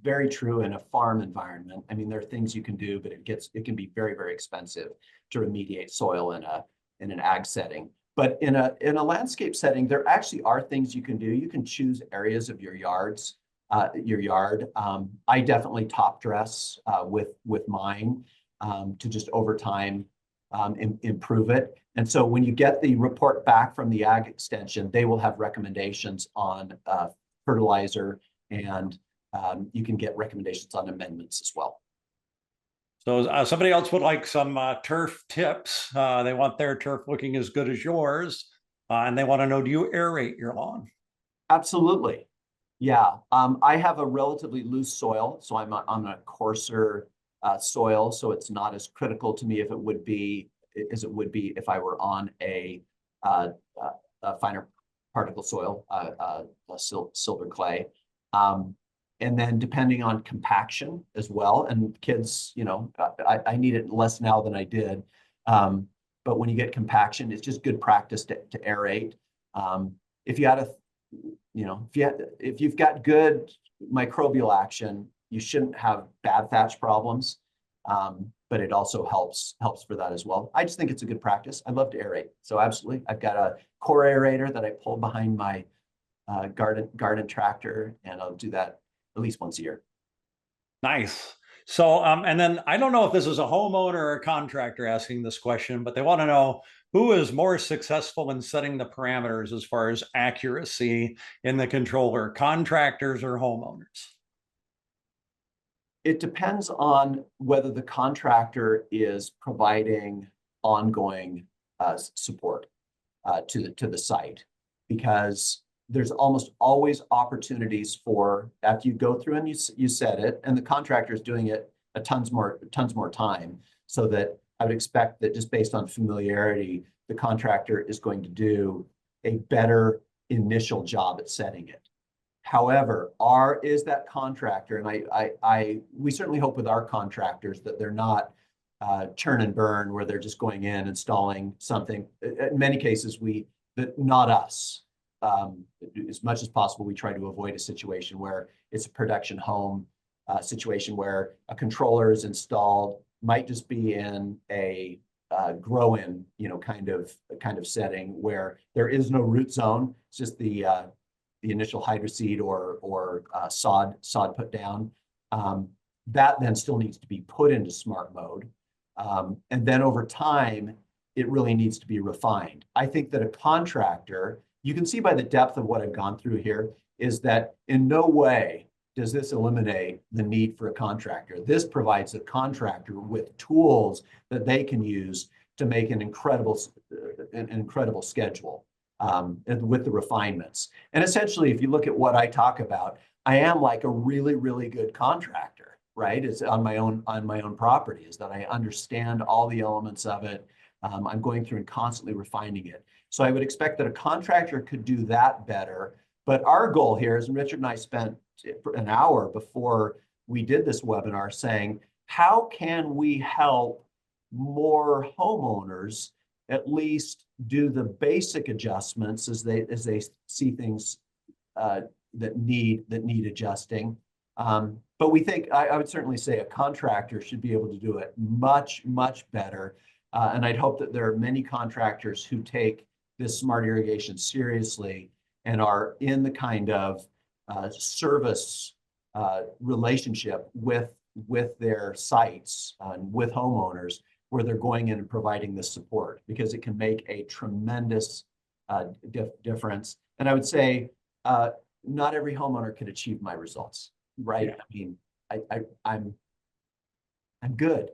very true in a farm environment. I mean, there are things you can do, but it can be very, very expensive to remediate soil in an ag setting. But in a landscape setting, there actually are things you can do. You can choose areas of your yard. I definitely top dress with mine to just over time improve it. And so when you get the report back from the ag extension, they will have recommendations on fertilizer, and you can get recommendations on amendments as well. So somebody else would like some turf tips. They want their turf looking as good as yours, and they want to know, do you aerate your lawn? Absolutely. Yeah. I have a relatively loose soil, so I'm on a coarser soil, so it's not as critical to me as it would be if I were on a finer particle soil, silver clay. And then depending on compaction as well, and kids, I need it less now than I did. But when you get compaction, it's just good practice to aerate. If you've got good microbial action, you shouldn't have bad thatch problems. But it also helps for that as well. I just think it's a good practice. I love to aerate. So absolutely. I've got a core aerator that I pull behind my garden tractor, and I'll do that at least once a year. Nice. So, and then I don't know if this is a homeowner or a contractor asking this question, but they want to know who is more successful in setting the parameters as far as accuracy in the controller, contractors or homeowners? It depends on whether the contractor is providing ongoing support to the site, because there's almost always opportunities for, after you go through and you set it, and the contractor is doing it tons more time, so that I would expect that just based on familiarity, the contractor is going to do a better initial job at setting it. However, is that contractor, and we certainly hope with our contractors that they're not churn and burn, where they're just going in, installing something. In many cases, not us. as much as possible, we try to avoid a situation where it's a production home situation where a controller is installed, might just be in a grow-in, kind of setting where there is no root zone. It's just the initial hydroseed or sod put down. That then still needs to be put into smart mode. And then over time, it really needs to be refined. I think that a contractor, you can see by the depth of what I've gone through here, is that in no way does this eliminate the need for a contractor. This provides a contractor with tools that they can use to make an incredible schedule with the refinements. And essentially, if you look at what I talk about, I am like a really, really good contractor, right? It's on my own property, is that I understand all the elements of it. I'm going through and constantly refining it. So I would expect that a contractor could do that better. But our goal here is, and Richard and I spent an hour before we did this webinar saying, how can we help more homeowners at least do the basic adjustments as they see things that need adjusting. But we think I would certainly say a contractor should be able to do it much, much better. And I'd hope that there are many contractors who take this smart irrigation seriously and are in the kind of service relationship with their sites and with homeowners, where they're going in and providing this support, because it can make a tremendous difference. And I would say not every homeowner can achieve my results, right? Yeah. I mean, I'm good.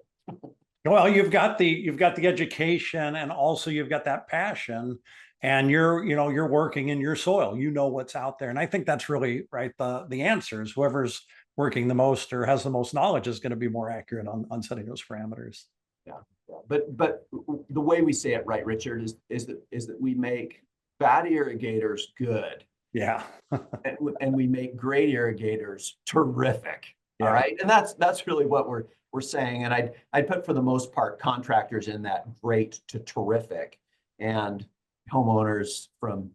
Well, you've got the education, and also you've got that passion, and you're working in your soil. You know what's out there, and I think that's really right. The answer is whoever's working the most or has the most knowledge is going to be more accurate on setting those parameters. Yeah. But the way we say it, right, Richard, is that we make bad irrigators good. Yeah. and we make great irrigators terrific. Yeah. All right. And that's really what we're saying. And I'd put, for the most part, contractors in that great to terrific, and homeowners from,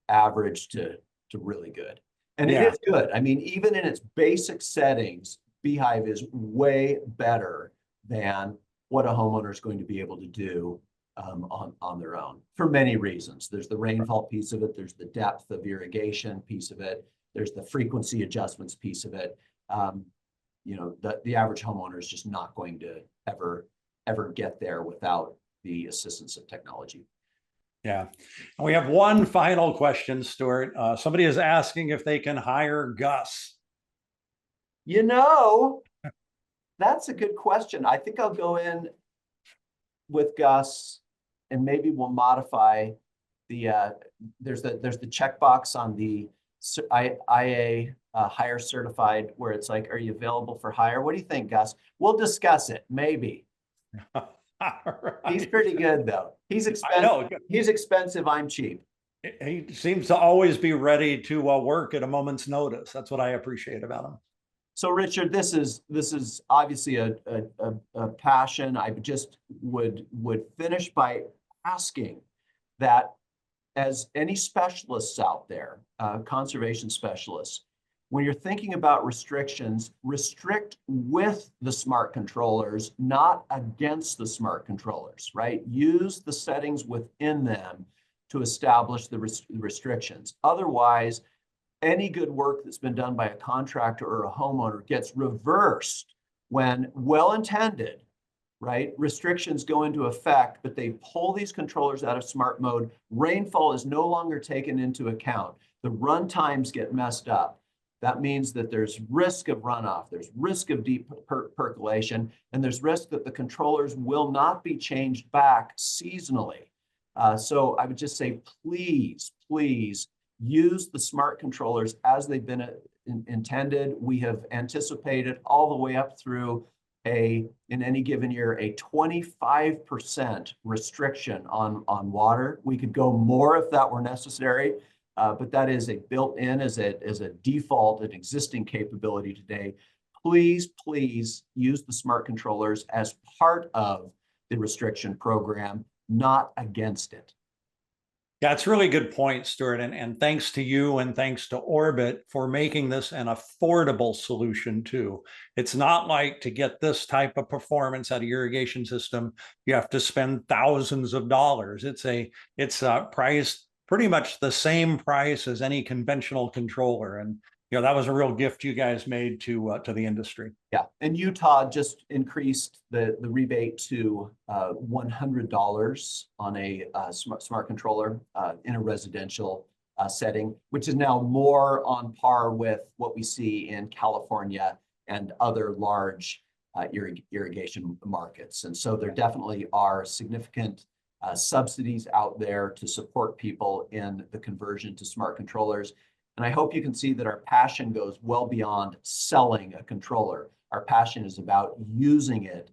average to really good. And it is good. I mean, even in its basic settings, Beehive is way better than what a homeowner is going to be able to do on their own, for many reasons. There's the rainfall piece of it. There's the depth of irrigation piece of it. There's the frequency adjustments piece of it. The average homeowner is just not going to ever get there without the assistance of technology. Yeah. And we have one final question, Stuart. Somebody is asking if they can hire Gus. That's a good question. I think I'll go in with Gus, and maybe we'll modify the there's the checkbox on the IA hire certified, where it's like, are you available for hire? What do you think, Gus? We'll discuss it, maybe. Right. He's pretty good, though. He's expensive. He's expensive. I'm cheap. He seems to always be ready to work at a moment's notice. That's what I appreciate about him. So, Richard, this is obviously a passion. I just would finish by asking that, as any specialists out there, conservation specialists, when you're thinking about restrictions, restrict with the smart controllers, not against the smart controllers, right? Use the settings within them to establish the restrictions. Otherwise, any good work that's been done by a contractor or a homeowner gets reversed when well-intended, right? Restrictions go into effect, but they pull these controllers out of smart mode. Rainfall is no longer taken into account. The run times get messed up. That means that there's risk of runoff, there's risk of deep percolation, and there's risk that the controllers will not be changed back seasonally. So I would just say, please use the smart controllers as they've been intended. We have anticipated all the way up through in any given year, a 25% restriction on water. We could go more if that were necessary. But that is a built-in as a default, an existing capability today. Please use the smart controllers as part of the restriction program, not against it. Yeah, it's a really good point, Stuart. And thanks to you and thanks to Orbit for making this an affordable solution too. It's not like to get this type of performance out of your irrigation system, you have to spend thousands of dollars. It's priced pretty much the same price as any conventional controller. And that was a real gift you guys made to the industry. Yeah, and Utah just increased the rebate to $100 on a smart controller in a residential setting, which is now more on par with what we see in California and other large irrigation markets. And so there definitely are significant subsidies out there to support people in the conversion to smart controllers. And I hope you can see that our passion goes well beyond selling a controller. Our passion is about using it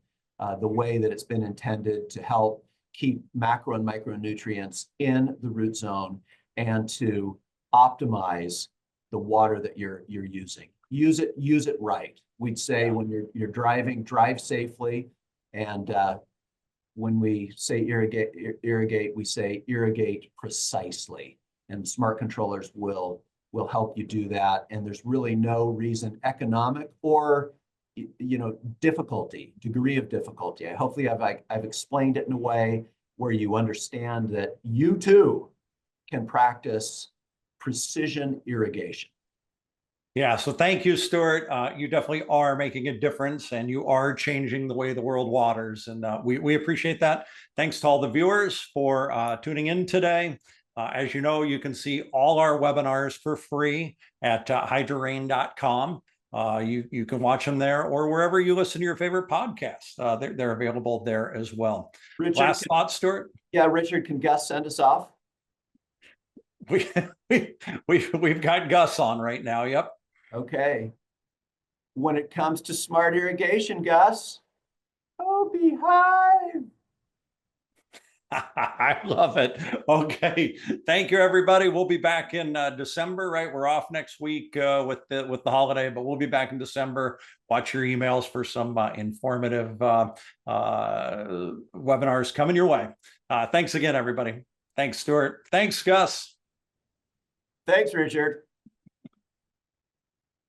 the way that it's been intended to help keep macro and micronutrients in the root zone and to optimize the water that you're using. Use it right. We'd say when you're driving, drive safely. And when we say irrigate, we say irrigate precisely. And smart controllers will help you do that. And there's really no reason, economic or degree of difficulty. Hopefully I've explained it in a way where you understand that you too can practice precision irrigation. Yeah, so thank you, Stuart. You definitely are making a difference and you are changing the way the world waters. And we appreciate that. Thanks to all the viewers for tuning in today. As you know, you can see all our webinars for free at hydrarain.com. You can watch them there or wherever you listen to your favorite podcasts. They're available there as well. Richard, Last thought, Stuart? Yeah, Richard, can Gus send us off? We've got Gus on right now. Yep. Okay. When it comes to smart irrigation, Gus, oh, beehive. I love it. Okay. Thank you, everybody. We'll be back in December, right? We're off next week with the holiday, but we'll be back in December. Watch your emails for some informative webinars coming your way. Thanks again, everybody. Thanks, Stuart. Thanks, Gus. Thanks, Richard.